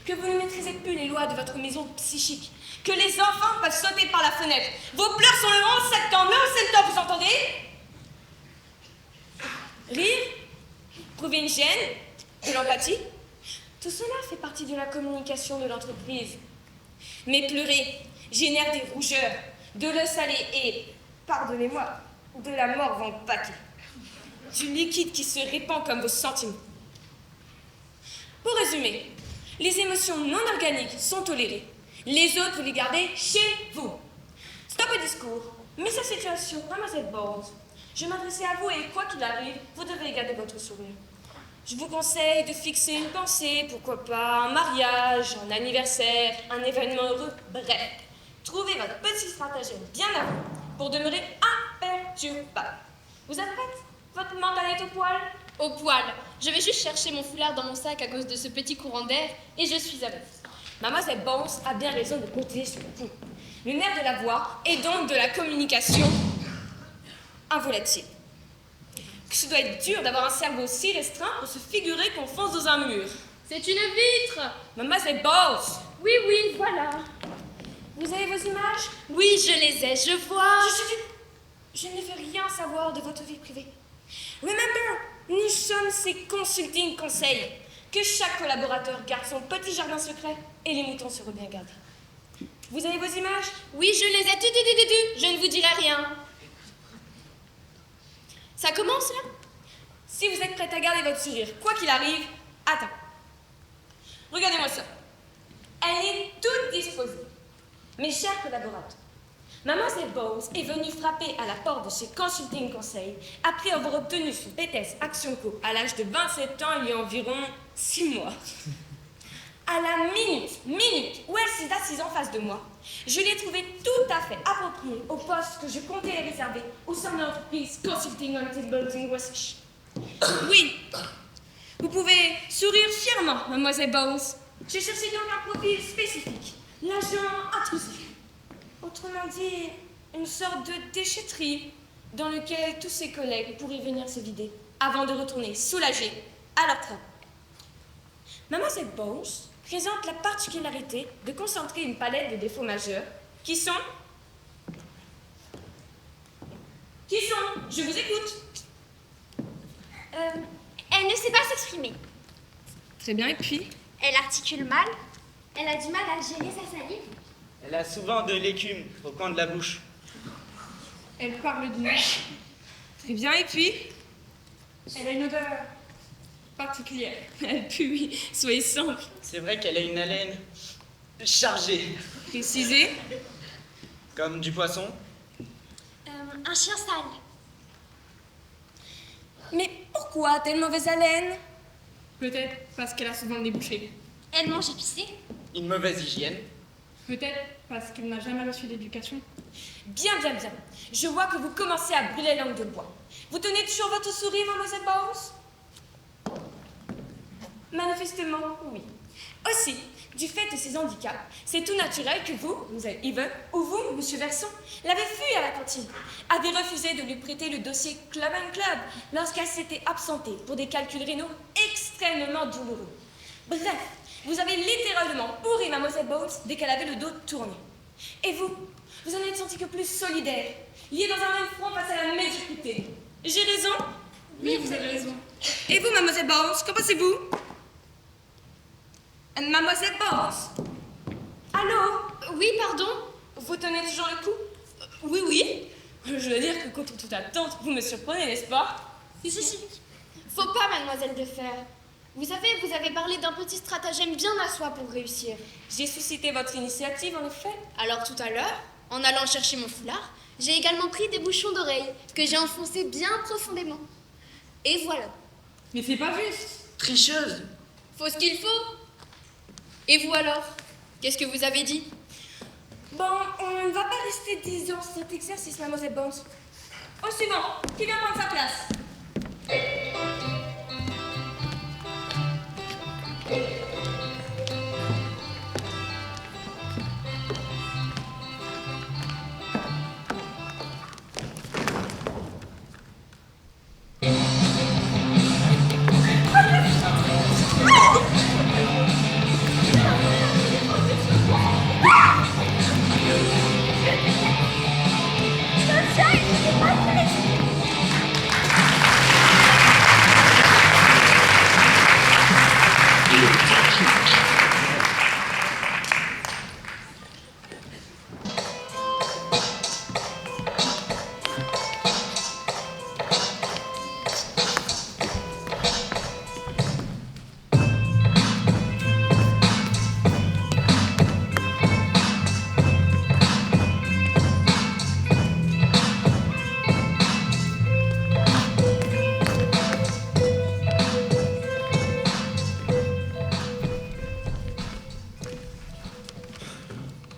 que vous ne maîtrisez plus les lois de votre maison psychique, que les enfants peuvent sauter par la fenêtre. Vos pleurs sont le 11 septembre. Le 11 septembre, vous entendez? Rire, prouver une gêne, de l'empathie, tout cela fait partie de la communication de l'entreprise. Mais pleurer génère des rougeurs, de l'eau salée et, pardonnez-moi, de la morve en paquet. Du liquide qui se répand comme vos sentiments. Pour résumer, les émotions non organiques sont tolérées. Les autres, vous les gardez chez vous. Stop au discours. Mais sa situation, mademoiselle Bowles. Je m'adressais à vous et quoi qu'il arrive, vous devez garder votre sourire. Je vous conseille de fixer une pensée, pourquoi pas un mariage, un anniversaire, un événement heureux, bref. Trouvez votre petit stratagème bien à vous pour demeurer imperturbable. Vous êtes prête? Votre mental est au poil? Au poil. Je vais juste chercher mon foulard dans mon sac à cause de ce petit courant d'air et je suis à vous. Mademoiselle Bounce a bien raison de compter sur vous. le nerf de la voix et donc de la communication, un volatile. Que ce doit être dur d'avoir un cerveau si restreint pour se figurer qu'on fonce dans un mur. C'est une vitre. Mademoiselle Bowles. Oui, oui, voilà. Vous avez vos images? Oui, je les ai, je vois. Je ne veux rien savoir de votre vie privée. Remember, nous sommes ces consulting conseils. Que chaque collaborateur garde son petit jardin secret et les moutons seront bien gardés. Vous avez vos images? Oui, je les ai. Je ne vous dirai rien. Ça commence là? Si vous êtes prête à garder votre sourire, quoi qu'il arrive, attends. Regardez-moi ça. Elle est toute disposée. Mes chers collaborateurs, Mademoiselle Bowles est venue frapper à la porte de chez Consulting Conseil après avoir obtenu son BTS Action Co à l'âge de 27 ans il y a environ 6 mois. À la minute où elle s'est assise en face de moi, je l'ai trouvée tout à fait appropriée au poste que je comptais les réserver au sein de l'entreprise Consulting Hunting Building Research. Oui, vous pouvez sourire fièrement, Mademoiselle Bowles. J'ai cherché donc un profil spécifique, l'agent intrusif. Autrement dit, une sorte de déchetterie dans lequel tous ses collègues pourraient venir se vider avant de retourner soulagés à leur travail. Mademoiselle Bowles présente la particularité de concentrer une palette de défauts majeurs qui sont... Je vous écoute. Elle ne sait pas s'exprimer. Très bien, et puis? Elle articule mal. Elle a du mal à gérer sa salive. Elle a souvent de l'écume au coin de la bouche. Elle parle du nez. Très bien, et puis? Elle a une odeur particulière. Elle pue, oui. Soyez simple. C'est vrai qu'elle a une haleine chargée. Précisez. Comme du poisson. Un chien sale. Mais pourquoi a-t-elle mauvaise haleine? Peut-être parce qu'elle a souvent le nez bouché. Elle mange épicé. Une mauvaise hygiène. Peut-être parce qu'elle n'a jamais reçu d'éducation. Bien. Je vois que vous commencez à brûler langue de bois. Vous tenez toujours votre sourire, Mademoiselle Bowles? Manifestement, oui. Aussi, du fait de ses handicaps, c'est tout naturel que vous, Mademoiselle Even, ou vous, Monsieur Verson, l'avez fui à la cantine, avez refusé de lui prêter le dossier Club & Club lorsqu'elle s'était absentée pour des calculs rénaux extrêmement douloureux. Bref, vous avez littéralement pourri Mademoiselle Bowles dès qu'elle avait le dos tourné. Et vous en êtes senti que plus solidaire, lié dans un même front face à la médiocrité. J'ai raison? Oui, vous avez raison. Et vous, Mademoiselle Bowles, qu'en pensez-vous? Mademoiselle Bowles? Allô? Oui, pardon? Vous tenez toujours le coup? Oui. Je veux dire que contre toute attente, vous me surprenez, n'est-ce pas? Si. Faut pas, mademoiselle de Fer. Vous savez, vous avez parlé d'un petit stratagème bien à soi pour réussir. J'ai suscité votre initiative, en effet. Alors tout à l'heure, en allant chercher mon foulard, j'ai également pris des bouchons d'oreilles que j'ai enfoncés bien profondément. Et voilà. Mais c'est pas juste. Tricheuse. Faut ce qu'il faut. Et vous alors? Qu'est-ce que vous avez dit? Bon, on ne va pas rester 10 heures sur cet exercice, Mademoiselle Bowles. Au suivant, qui vient prendre sa place?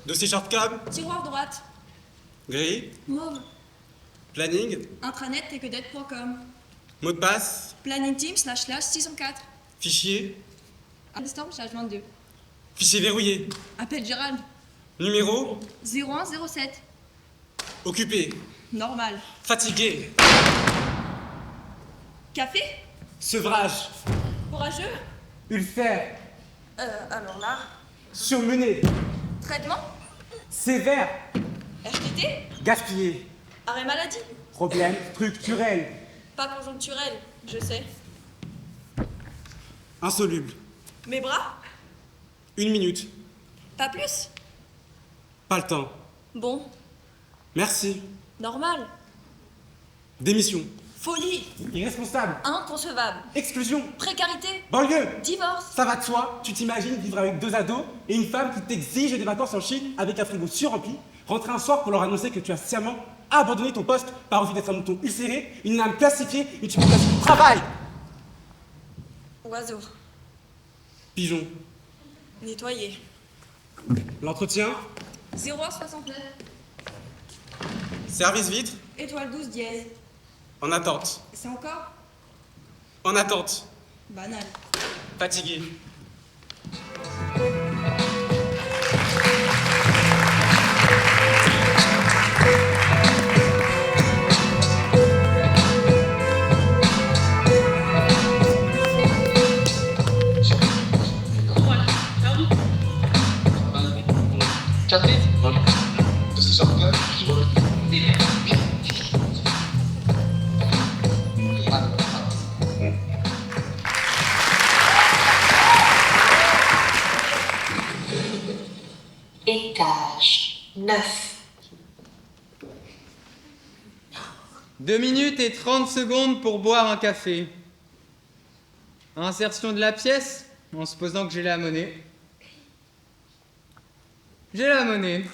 Dossier shortcam, Tiroir droite. gris, Mauve. planning, Intranet tqdet.com. mot de passe, Planning team // 604. fichier, Instant /22. fichier verrouillé, Appel Gérald. Numéro? 0107. Occupé. Normal. Fatigué. Café? Sevrage. Courageux? Ulcère. Alors là. Surmené. Traitement? Sévère. RTT? Gaspillé. Arrêt maladie? Problème structurel. Pas conjoncturel, je sais. Insoluble. Mes bras? 1 minute. Pas plus? Pas le temps. Bon, Merci. normal. Démission. Folie. Irresponsable. Inconcevable. Exclusion. Précarité. Banlieue. Divorce. Ça va de soi, tu t'imagines vivre avec 2 ados et une femme qui t'exige des vacances en Chine avec un frigo surrempli, rentrer un soir pour leur annoncer que tu as sciemment abandonné ton poste par refus d'être un mouton ulcéré, une âme classifiée, une multiplication du travail. Oiseau. Pigeon. Nettoyé. L'entretien. 0169. Service vitre. Étoile 12 dièse. En attente. C'est encore? En attente. Banal. Fatigué. Café? De ce genre-là, Étage 9. 2 minutes et 30 secondes pour boire un café. Insertion de la pièce, en supposant que j'ai la monnaie. J'ai la monnaie.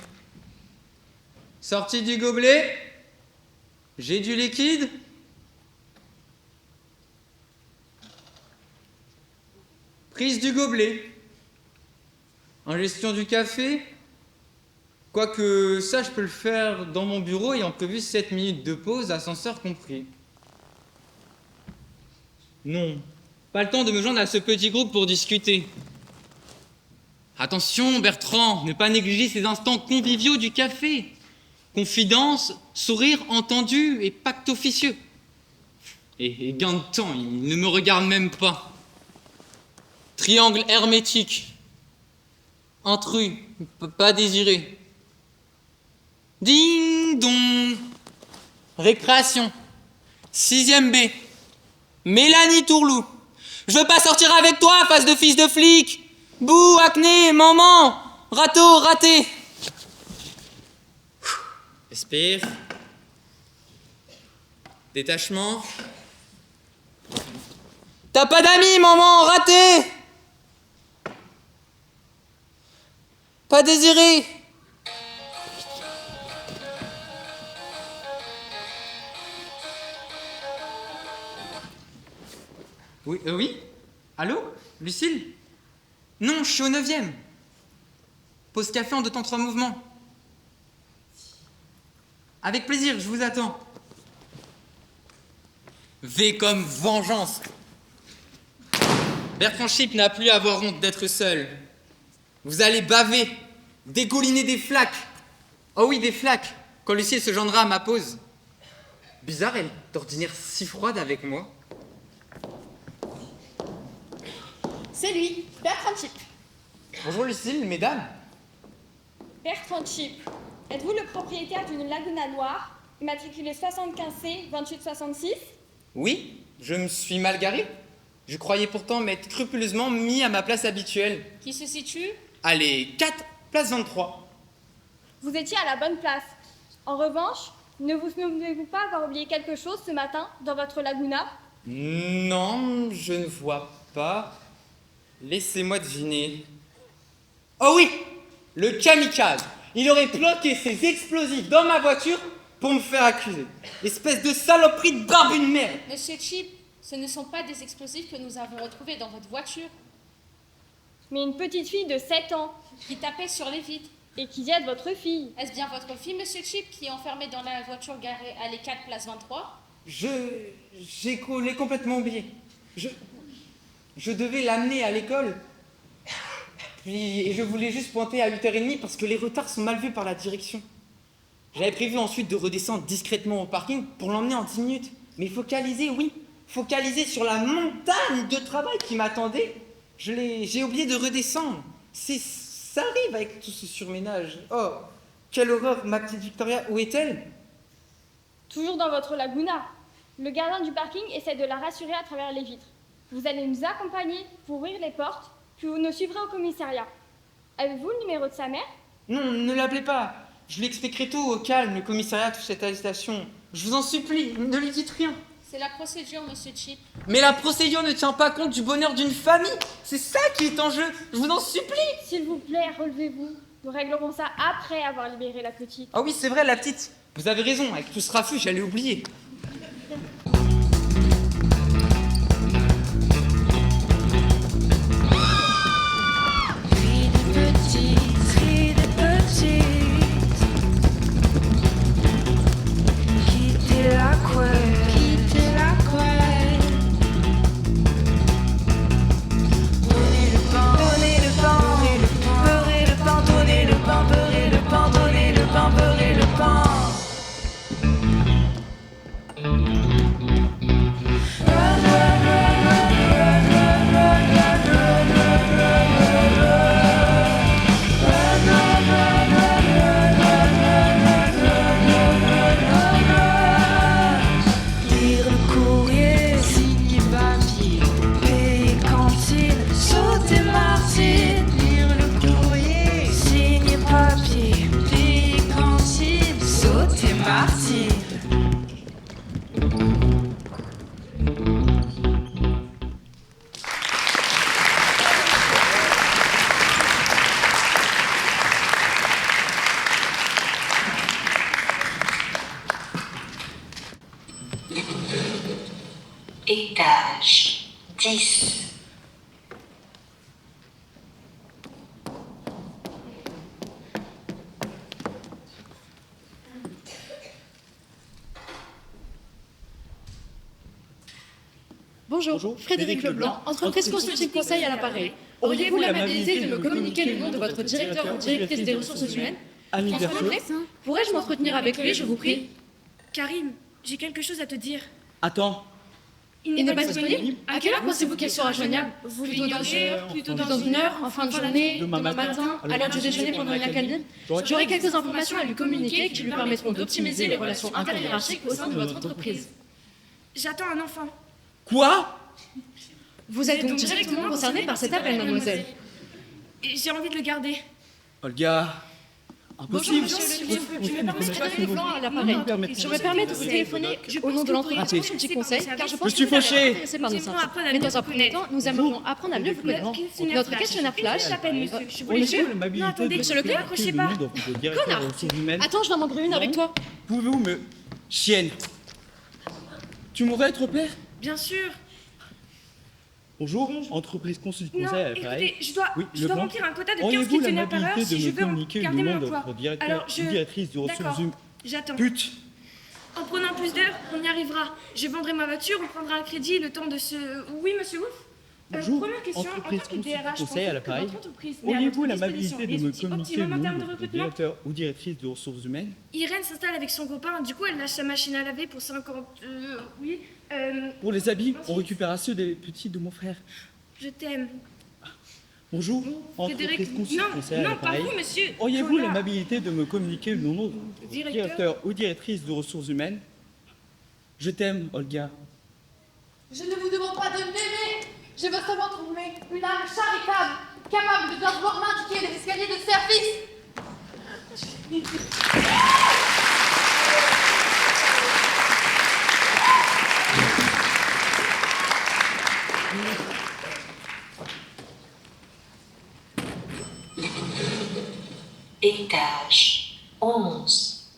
Sortie du gobelet. J'ai du liquide. Prise du gobelet. Ingestion du café. Quoique ça, je peux le faire dans mon bureau ayant prévu 7 minutes de pause, ascenseur compris. Non, pas le temps de me joindre à ce petit groupe pour discuter. Attention, Bertrand, ne pas négliger ces instants conviviaux du café. Confidence, sourire entendu et pacte officieux. Et gain de temps, il ne me regarde même pas. Triangle hermétique. Intrus, pas désiré. Ding dong. Récréation. 6e B. Mélanie Tourlou. Je veux pas sortir avec toi, face de fils de flic. Bouh, acné, maman. Râteau, raté. Respire. Détachement. T'as pas d'amis, maman, raté. Pas désiré. Oui, oui. Allô, Lucille? Non, je suis au 9e. Pause café en 2 temps 3 mouvements. Avec plaisir, je vous attends. V comme vengeance. Bertrand Chip n'a plus à avoir honte d'être seul. Vous allez baver, dégouliner des flaques. Oh oui, des flaques, quand Lucille se joindra à ma pause. Bizarre, elle est d'ordinaire si froide avec moi. C'est lui, Bertrand Chip. Bonjour Lucille, mesdames. Bertrand Chip, êtes-vous le propriétaire d'une Laguna Noire, immatriculée 75C 2866? Oui, je me suis mal garé. Je croyais pourtant m'être scrupuleusement mis à ma place habituelle. Qui se situe? Allez, 4, place 23. Vous étiez à la bonne place. En revanche, ne vous souvenez-vous pas avoir oublié quelque chose ce matin dans votre Laguna? Non, je ne vois pas. Laissez-moi deviner. Oh oui, le kamikaze. Il aurait planqué ses explosifs dans ma voiture pour me faire accuser. Espèce de saloperie de barbu de merde. Monsieur Chip, ce ne sont pas des explosifs que nous avons retrouvés dans votre voiture. Mais une petite fille de 7 ans. Qui tapait sur les vitres. Et qui aide votre fille. Est-ce bien votre fille, Monsieur Chip, qui est enfermée dans la voiture garée à l'E4, place 23? J'ai complètement oublié. Je devais l'amener à l'école. Et je voulais juste pointer à 8h30 parce que les retards sont mal vus par la direction. J'avais prévu ensuite de redescendre discrètement au parking pour l'emmener en 10 minutes. Mais focaliser, oui, focaliser sur la montagne de travail qui m'attendait. J'ai oublié de redescendre. Ça arrive avec tout ce surménage. Oh, quelle horreur, ma petite Victoria, où est-elle? Toujours dans votre laguna. Le gardien du parking essaie de la rassurer à travers les vitres. Vous allez nous accompagner pour ouvrir les portes, puis vous nous suivrez au commissariat. Avez-vous le numéro de sa mère? Non, ne l'appelez pas. Je lui expliquerai tout au calme, le commissariat, toute cette agitation. Je vous en supplie, ne lui dites rien. C'est la procédure, monsieur Chip. Mais la procédure ne tient pas compte du bonheur d'une famille. C'est ça qui est en jeu. Je vous en supplie. S'il vous plaît, relevez-vous. Nous réglerons ça après avoir libéré la petite. Ah oui, c'est vrai, la petite. Vous avez raison, avec tout ce raffut, j'allais oublier. Étage 10. Bonjour, Frédéric Leblanc, entreprise Consulting Conseil à l'appareil. Auriez-vous l'amabilité de me communiquer le nom de votre directeur ou directrice des ressources humaines? Pourrais-je m'entretenir avec lui, je vous prie? Karim, j'ai quelque chose à te dire. Attends. Il n'est pas disponible? À quelle heure pensez-vous qu'il sera joignable? Plutôt dans une heure, en fin de journée, demain matin, à l'heure du déjeuner pendant une accalmie? J'aurai quelques informations à lui communiquer qui lui permettront d'optimiser les relations interhiérarchiques au sein de votre entreprise. J'attends un enfant. Quoi? Vous êtes donc directement concernée par cet appel, mademoiselle. Et j'ai envie de le garder. Olga, impossible. Bonjour, monsieur Frédéric Leblanc à l'appareil. Je me permets de vous téléphoner au nom de l'entreprise Consulting Conseil, car je pense que vous êtes intéressé par nos services. Mais dans un premier temps, nous aimerions apprendre à mieux vous connaître. Notre questionnaire flash... Monsieur Leclerc, Accrochez pas. Connard! Attends, je vais m'en griller une avec toi. Pouvez-vous me... Chienne. Tu m'aurais trop plaît? Bien sûr. Bonjour, entreprise Consulting Non, Conseil à l'appareil. écoutez, je dois remplir un quota de 15 Auriez-vous questionnaires par heure l'amabilité si de je me veux communiquer le garder mon nom de emploi. votre directeur Alors, ou directrice de ressources D'accord, humaines? j'attends. Pute. En prenant plus d'heures, on y arrivera. Je vendrai ma voiture, on prendra un crédit le temps de se... Oui, monsieur Ouf? Bonjour, Première question, en entreprise tant que DRH, Conseil pensez-vous à que l'appareil. votre entreprise met à Auriez-vous votre l'amabilité de me disposition les communiquer outils le optimum en nom termes de de votre recrutement? directeur ou directrice de ressources humaines? Irène s'installe avec son copain, du coup elle lâche sa machine à laver pour 50... oui. Pour les habits, on récupérera ceux des petits de mon frère. Je t'aime. Bonjour, Frédéric, entreprise Consulting Conseil à non, pas l'appareil. vous, monsieur. Auriez-vous Voilà. l'amabilité de me communiquer le nom de votre directeur ou directrice de ressources humaines? Je t'aime, Olga. Je ne vous demande pas de m'aimer. Je veux seulement trouver une âme charitable, capable de bien vouloir m'indiquer les escaliers de service. Étage 11.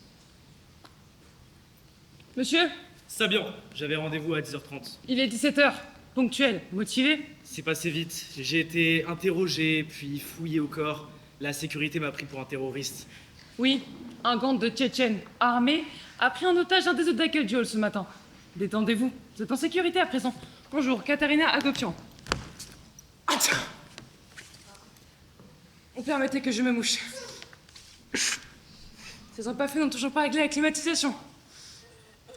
Monsieur, Sabian, j'avais rendez-vous à 10h30. il est 17h. Ponctuel, motivé? C'est passé vite. J'ai été interrogé, puis fouillé au corps. La sécurité m'a pris pour un terroriste. Oui, un gang de Tchétchènes armés a pris en otage un des hôtes d'accueil du hall ce matin. Détendez-vous, vous êtes en sécurité à présent. Bonjour, Katarina Agopian. Permettez que je me mouche. Ces empaffés n'ont toujours pas réglé la climatisation.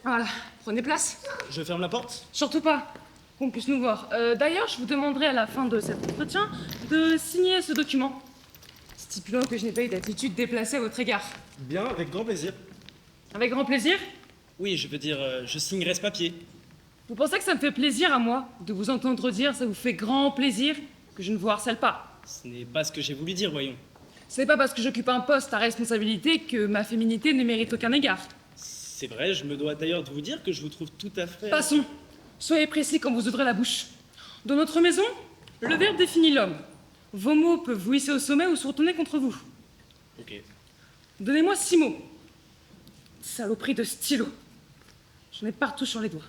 Voilà, prenez place. Je ferme la porte? Surtout pas, qu'on puisse nous voir. D'ailleurs, je vous demanderai à la fin de cet entretien de signer ce document, stipulant que je n'ai pas eu d'attitude déplacée à votre égard. Bien, avec grand plaisir. Avec grand plaisir? Oui, je veux dire, je signerai ce papier. Vous pensez que ça me fait plaisir à moi de vous entendre dire ça vous fait grand plaisir que je ne vous harcèle pas? Ce n'est pas ce que j'ai voulu dire, voyons. Ce n'est pas parce que j'occupe un poste à responsabilité que ma féminité ne mérite aucun égard. C'est vrai, je me dois d'ailleurs de vous dire que je vous trouve tout à fait... Passons. Soyez précis quand vous ouvrez la bouche. Dans notre maison, le verbe définit l'homme. Vos mots peuvent vous hisser au sommet ou se retourner contre vous. Ok. Donnez-moi 6 mots. Saloperie de stylo. J'en ai partout sur les doigts.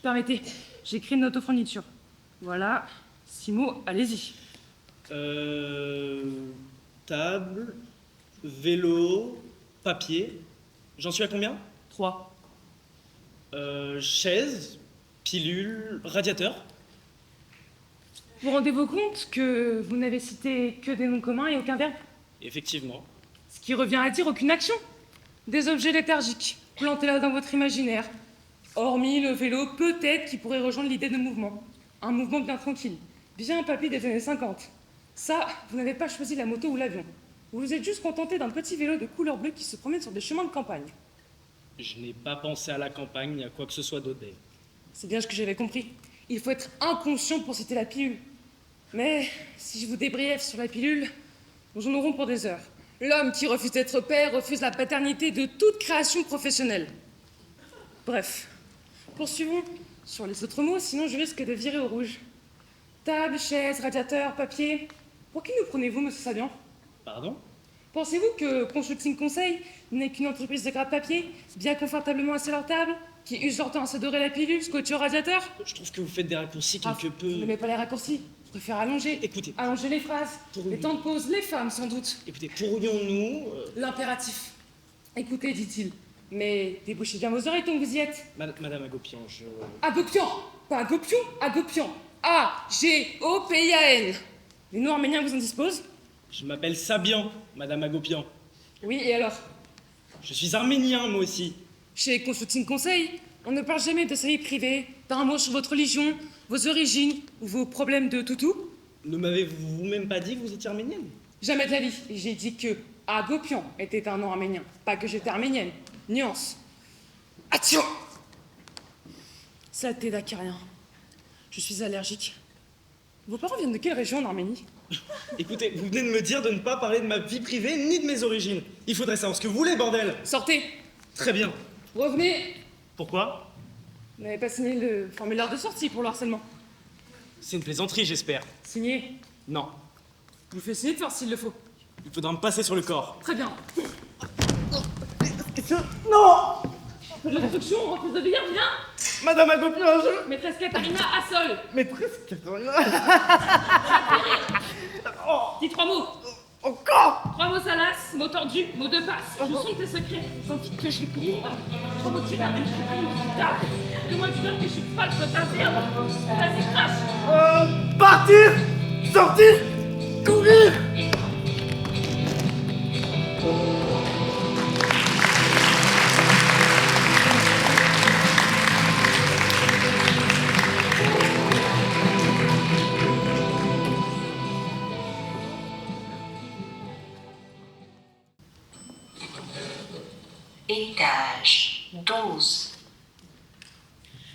Permettez, j'écris une note aux fournitures. Voilà, 6 mots, allez-y. Table, vélo, papier. J'en suis à combien? 3. Chaise, pilule, radiateur. Vous rendez-vous compte que vous n'avez cité que des noms communs et aucun verbe? Effectivement. Ce qui revient à dire aucune action. Des objets léthargiques, plantés là dans votre imaginaire. Hormis le vélo, peut-être, qui pourrait rejoindre l'idée de mouvement. Un mouvement bien tranquille, bien un papy des années 50. Ça, vous n'avez pas choisi la moto ou l'avion. Vous vous êtes juste contenté d'un petit vélo de couleur bleue qui se promène sur des chemins de campagne. Je n'ai pas pensé à la campagne ni à quoi que ce soit d'autre. C'est bien ce que j'avais compris. Il faut être inconscient pour citer la pilule. Mais si je vous débrief sur la pilule, nous en aurons pour des heures. L'homme qui refuse d'être père refuse la paternité de toute création professionnelle. Bref, poursuivons sur les autres mots, sinon je risque de virer au rouge. Table, chaise, radiateur, papier. Pour qui nous prenez-vous, monsieur Sabian? Pardon? Pensez-vous que Consulting Conseil n'est qu'une entreprise de gratte-papier, bien confortablement assise à leur table, qui use leur temps à s'adorer la pilule, scotcher au radiateur? Je trouve que vous faites des raccourcis quelque peu... Vous n'aimez pas les raccourcis? Je préfère allonger. Écoutez. Allonger les phrases. Les temps de pause, les femmes, sans doute. Écoutez, pourrions-nous... L'impératif. Écoutez, dit-il. Mais débouchez bien vos oreilles tant que vous y êtes. Madame Agopian, je... Agopian! Pas Agopion, Agopian. A-G-O-P-I-A-N. Les noms arméniens vous en disposent? Je m'appelle Sabian, Madame Agopian. Oui, et alors? Je suis arménien, moi aussi. Chez Consulting Conseil, on ne parle jamais de sa vie privée, d'un mot sur votre religion, vos origines ou vos problèmes de toutou. Ne m'avez-vous même pas dit que vous étiez arménienne? Jamais de la vie. J'ai dit que Agopian était un nom arménien, pas que j'étais arménienne. Nuance. Attention! Saleté d'acarien. Je suis allergique. Vos parents viennent de quelle région en Arménie? Écoutez, vous venez de me dire de ne pas parler de ma vie privée ni de mes origines. Il faudrait savoir ce que vous voulez, bordel! Sortez! Très bien. Revenez! Pourquoi? Vous n'avez pas signé le formulaire de sortie pour le harcèlement. C'est une plaisanterie, j'espère. Signé? Non. Je vous fais signer de force s'il le faut. Il faudra me passer sur le corps. Très bien. Non! La réduction, on vous obéir, viens! Madame Agopian, je... Maîtresse Katharina, à sol! Maîtresse Katharina... Dis 3 mots! Encore! 3 mots salaces, mots tordus, mots de passe. Je sens tes secrets, sans que je prie. 3 mots tu vas même de moi dire que je suis pas le potentiel. Vas-y, crache! Partir! Sortir! Courir! Étage 12.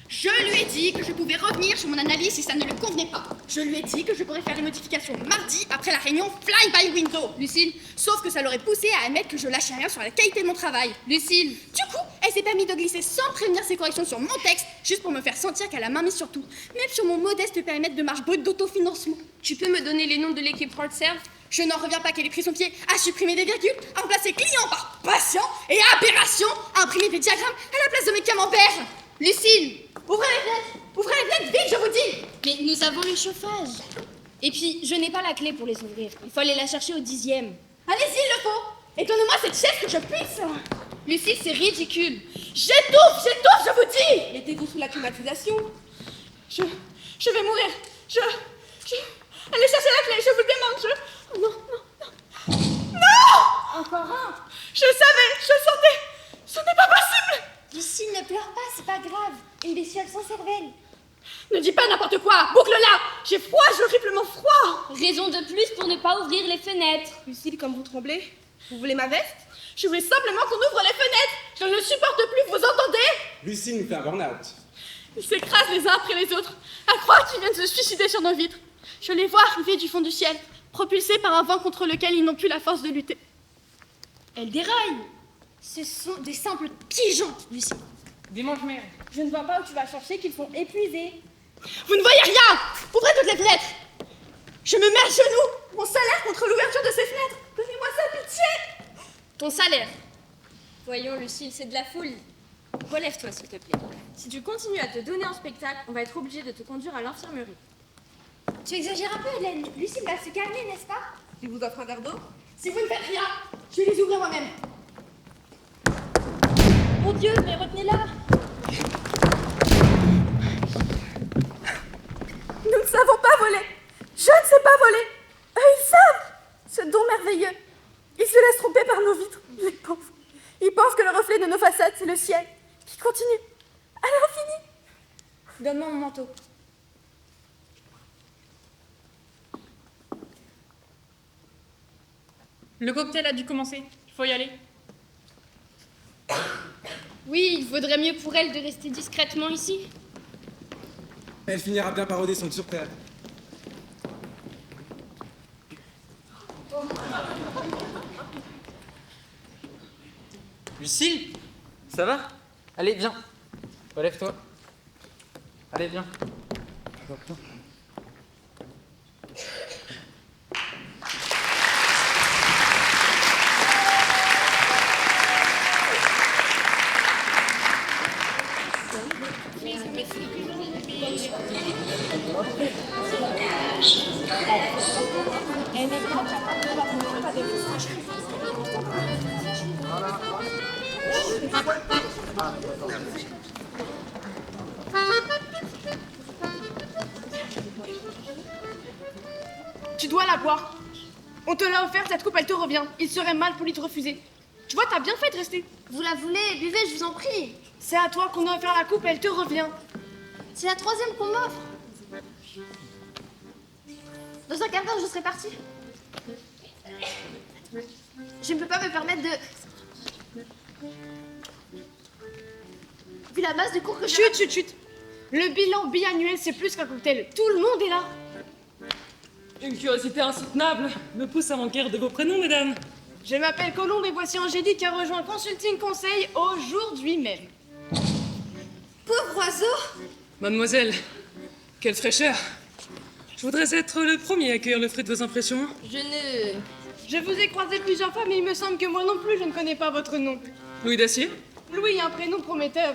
Je lui ai dit que je pouvais revenir sur mon analyse si ça ne lui convenait pas. Je lui ai dit que je pourrais faire les modifications mardi après la réunion Fly by Window. Lucille, sauf que ça l'aurait poussée à admettre que je lâchais rien sur la qualité de mon travail. Lucille. Du coup, elle s'est permis de glisser sans prévenir ses corrections sur mon texte, juste pour me faire sentir qu'elle a main mise sur tout, même sur mon modeste périmètre de marge brute d'autofinancement. Tu peux me donner les noms de l'équipe Hard Serve? Je n'en reviens pas qu'elle ait pris son pied à supprimer des virgules, à remplacer client par patient et aberration, à imprimer des diagrammes à la place de mes camemberts. Lucille, ouvrez les fenêtres, vite, je vous dis. Mais nous avons le chauffage. Et puis, je n'ai pas la clé pour les ouvrir. Il faut aller la chercher au 10e. Allez-y, il le faut. Et donnez-moi cette chaise que je puisse. Lucille, c'est ridicule. J'étouffe, je vous dis. Mettez-vous sous la climatisation. Je vais mourir. Allez chercher la clé, je vous le demande, Oh non, sans cervelle. Ne dis pas n'importe quoi. Boucle-la. J'ai froid, j'ai horriblement froid. Raison de plus pour ne pas ouvrir les fenêtres. Lucille, comme vous tremblez, vous voulez ma veste? Je voulais simplement qu'on ouvre les fenêtres. Je ne le supporte plus, vous entendez? Lucille nous fait un burn-out. Ils s'écrasent les uns après les autres, à croire qu'ils viennent se suicider sur nos vitres. Je les vois arriver du fond du ciel, propulsés par un vent contre lequel ils n'ont plus la force de lutter. Elles déraillent. Ce sont des simples pigeons, Lucie. Des mange-mères. Je ne vois pas où tu vas chercher qu'ils sont épuisés. Vous ne voyez rien. Ouvrez toutes les fenêtres. Je me mets à genoux. Mon salaire contre l'ouverture de ces fenêtres. Donnez-moi ça, pitié. Ton salaire. Voyons, Lucille, c'est de la folie. Relève-toi, s'il te plaît. Si tu continues à te donner en spectacle, on va être obligé de te conduire à l'infirmerie. Tu exagères un peu, Hélène. Lucille va se calmer, n'est-ce pas? Il vous offre un verre d'eau? Si vous ne faites rien, je vais les ouvrir moi-même. Mon Dieu, mais retenez-la. Nous ne savons pas voler. Je ne sais pas voler. Eux, ils savent. Ce don merveilleux. Ils se laissent tromper par nos vitres, les pauvres. Ils pensent que le reflet de nos façades, c'est le ciel, qui continue à l'infini. Donne-moi mon manteau. Le cocktail a dû commencer. Il faut y aller. Oui, il vaudrait mieux pour elle de rester discrètement ici. Elle finira bien par redescendre sur terre. Lucille, ça va? Allez, viens. Relève-toi. Allez, viens. Tu dois la boire. On te l'a offerte, cette coupe, elle te revient. Il serait mal poli de refuser. Tu vois, t'as bien fait de rester. Vous la voulez, buvez, je vous en prie. C'est à toi qu'on a offert la coupe, elle te revient. C'est la 3e qu'on m'offre. Dans un quart d'heure, je serai partie. Je ne peux pas me permettre de... Vu la masse de cours que j'ai... Chut. Le bilan biannuel, c'est plus qu'un cocktail. Tout le monde est là. Une curiosité insoutenable me pousse à manquer de vos prénoms, mesdames. Je m'appelle Colombe et voici Angélique qui a rejoint Consulting Conseil aujourd'hui même. Pauvre oiseau! Mademoiselle, quelle fraîcheur. Je voudrais être le premier à accueillir le fruit de vos impressions. Je vous ai croisé plusieurs fois, mais il me semble que moi non plus, je ne connais pas votre nom. Louis Dacier? Louis, un prénom prometteur.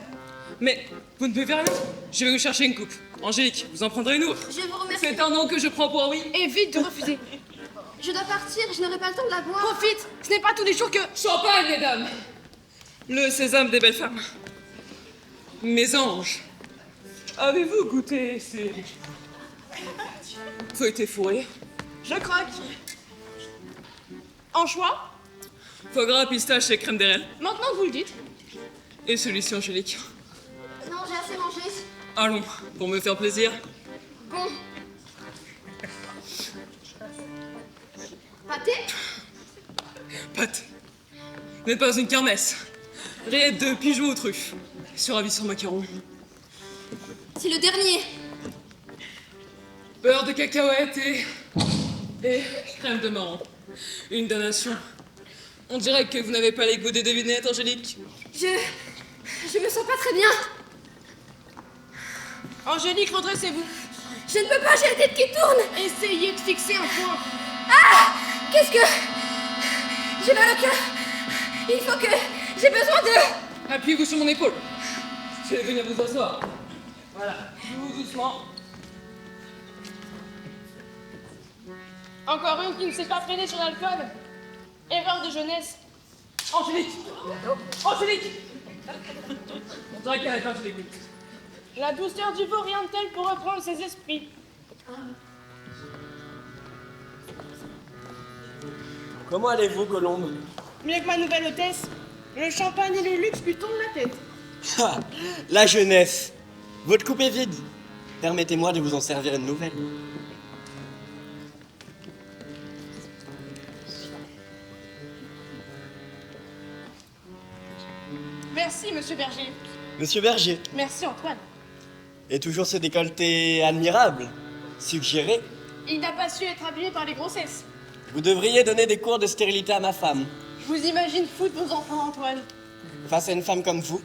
Mais vous ne buvez rien. Je vais vous chercher une coupe. Angélique, vous en prendrez une autre. Je vous remercie. C'est un nom que je prends pour oui. Évite de refuser. Je dois partir, je n'aurai pas le temps de la boire. Profite, ce n'est pas tous les jours que... Champagne, mesdames. Le sésame des belles femmes. Mes anges. Avez-vous goûté ces... feuilletés fourrés? Je croque. Anchois? Foie gras, pistache et crème d'érel. Maintenant que vous le dites. Et celui-ci, Angélique. Non, j'ai assez mangé. Allons, pour me faire plaisir. Bon. Pâté? Pâté. Vous n'êtes pas une kermesse. Rillettes de pigeons aux truffes. Sur ravissant macaron. C'est le dernier. Beurre de cacahuète et crème de marron. Une damnation. On dirait que vous n'avez pas les goûts des devinettes, Angélique. Je me sens pas très bien. Angélique, redressez-vous. Je ne peux pas, j'ai la tête qui tourne. Essayez de fixer un point. Ah! Qu'est-ce que... J'ai mal au cœur. Il faut que... J'ai besoin de... Appuyez-vous sur mon épaule. Je vais venir vous asseoir. Voilà, doucement. Encore une qui ne s'est pas freinée sur l'alcool. Erreur de jeunesse. Angélique! Angélique! On dirait qu'elle a pas les goûts. La douceur du veau, rien de tel pour reprendre ses esprits. Comment allez-vous, Colombe? Mieux que ma nouvelle hôtesse. Le champagne et le luxe lui tournent la tête. La jeunesse. Votre coupe est vide. Permettez-moi de vous en servir une nouvelle. Merci, monsieur Berger. Monsieur Berger, Merci, Antoine. et toujours ce décolleté admirable, suggéré. Il n'a pas su être habillé par les grossesses. Vous devriez donner des cours de stérilité à ma femme. Je vous imagine foutre vos enfants, Antoine. Face à une femme comme vous,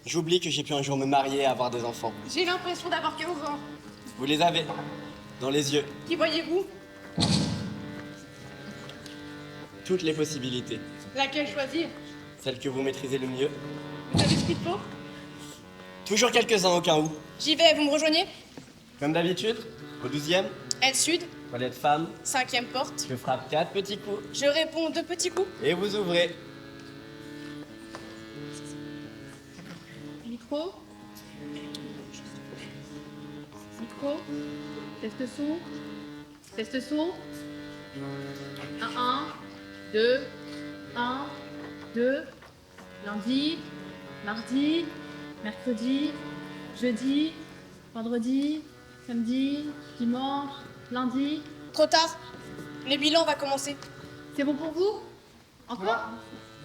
j'oublie que j'ai pu un jour me marier et avoir des enfants. J'ai l'impression d'avoir 15 ans. Vous les avez, dans les yeux, Qui voyez-vous? toutes les possibilités. Laquelle choisir? Celle que vous maîtrisez le mieux. Vous avez ce qu'il faut? Toujours quelques-uns au cas où. J'y vais, vous me rejoignez? Comme d'habitude, au 12e, Aile sud, toilette femme, 5e porte. je frappe 4 petits coups Je réponds 2 petits coups. et vous ouvrez. Micro. Micro. Test son. Test son. 1, 2, 1, 2. Lundi, mardi, mercredi, jeudi, vendredi, samedi, dimanche, lundi. Trop tard. Le bilan va commencer. C'est bon pour vous? Encore?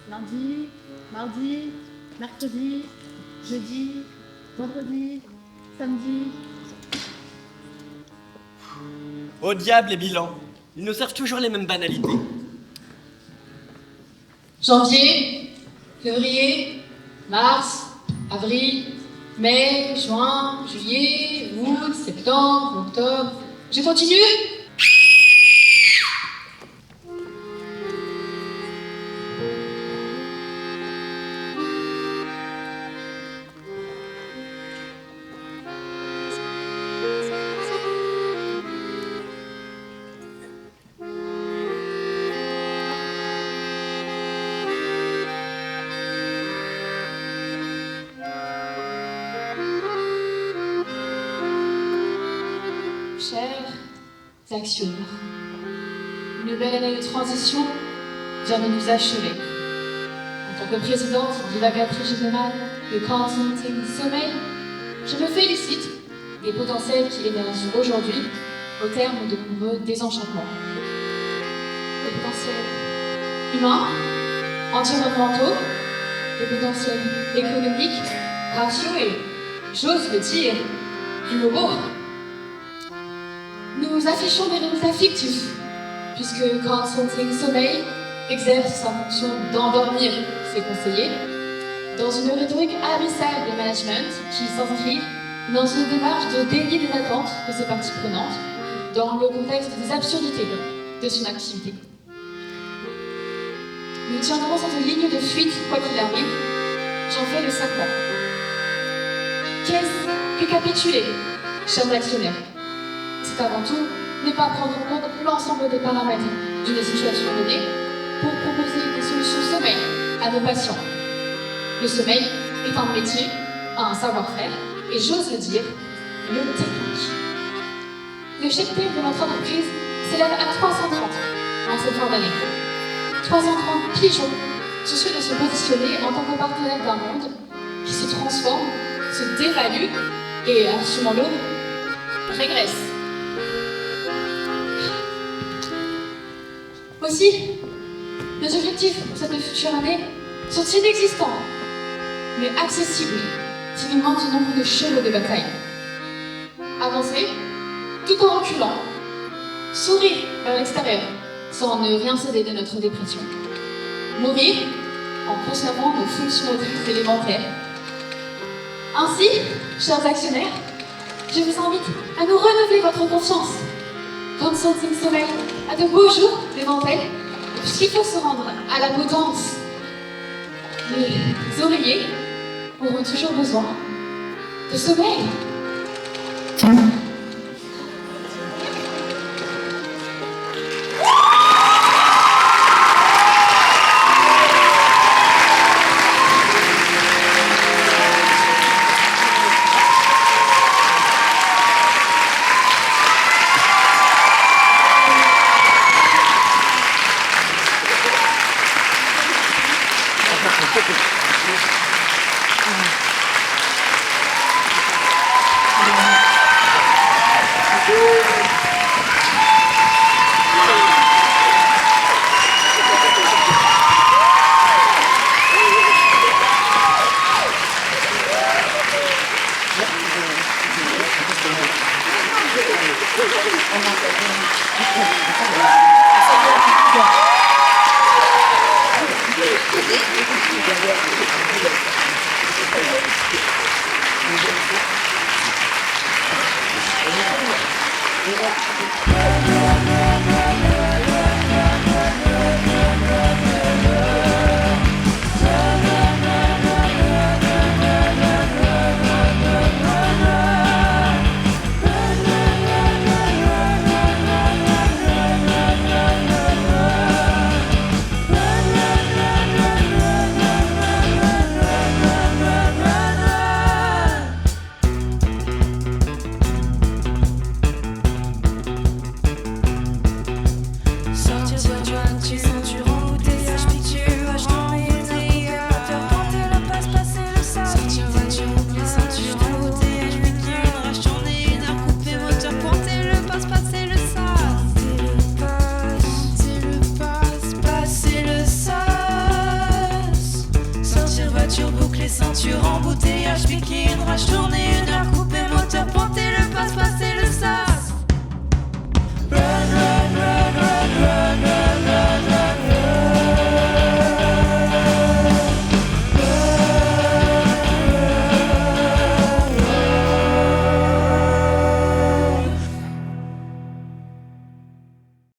Lundi, mardi, mercredi, jeudi, vendredi, samedi. Au diable les bilans. Ils nous servent toujours les mêmes banalités. Janvier, février, mars, avril, mai, juin, juillet, août, septembre, octobre. Je continue? Chers actionnaires, une belle année de transition vient de nous achever. En tant que présidente de la galerie générale de Consulting Sommeil, je me félicite des potentiels qui émergent aujourd'hui au terme de nombreux désenchantements. Des potentiels humains, environnementaux, des potentiels économiques, raciaux et, j'ose le dire, globaux. Nous affichons des résultats fictifs, puisque Consulting Sommeil exerce sa fonction d'endormir ses conseillers dans une rhétorique abyssale de management qui s'inscrit dans une démarche de déni des attentes de ses parties prenantes dans le contexte des absurdités de son activité. Nous tiendrons cette ligne de fuite quoi qu'il arrive, j'en fais le serment. Qu'est-ce que capituler, chers actionnaires? C'est avant tout ne pas prendre en compte l'ensemble des paramètres d'une situation donnée pour proposer des solutions sommeil à nos patients. Le sommeil est un métier, un savoir-faire et j'ose le dire, le technique. Le chiffre de notre entreprise s'élève à 330 en cette fin d'année. 330 pigeons soucieux de se positionner en tant que partenaire d'un monde qui se transforme, se dévalue et, assumons-le, régresse. Aussi, nos objectifs pour cette future année sont inexistants, mais accessibles si nous maintenons nos chevaux de bataille. Avancer, tout en reculant. Sourire vers l'extérieur, sans ne rien céder de notre dépression. Mourir, en conservant nos fonctions motrices élémentaires. Ainsi, chers actionnaires, je vous invite à nous renouveler votre confiance. Consulting Sommeil a de beaux jours devant elle, puisqu'il faut se rendre à la potence. Les oreillers auront toujours besoin de sommeil. Thank you.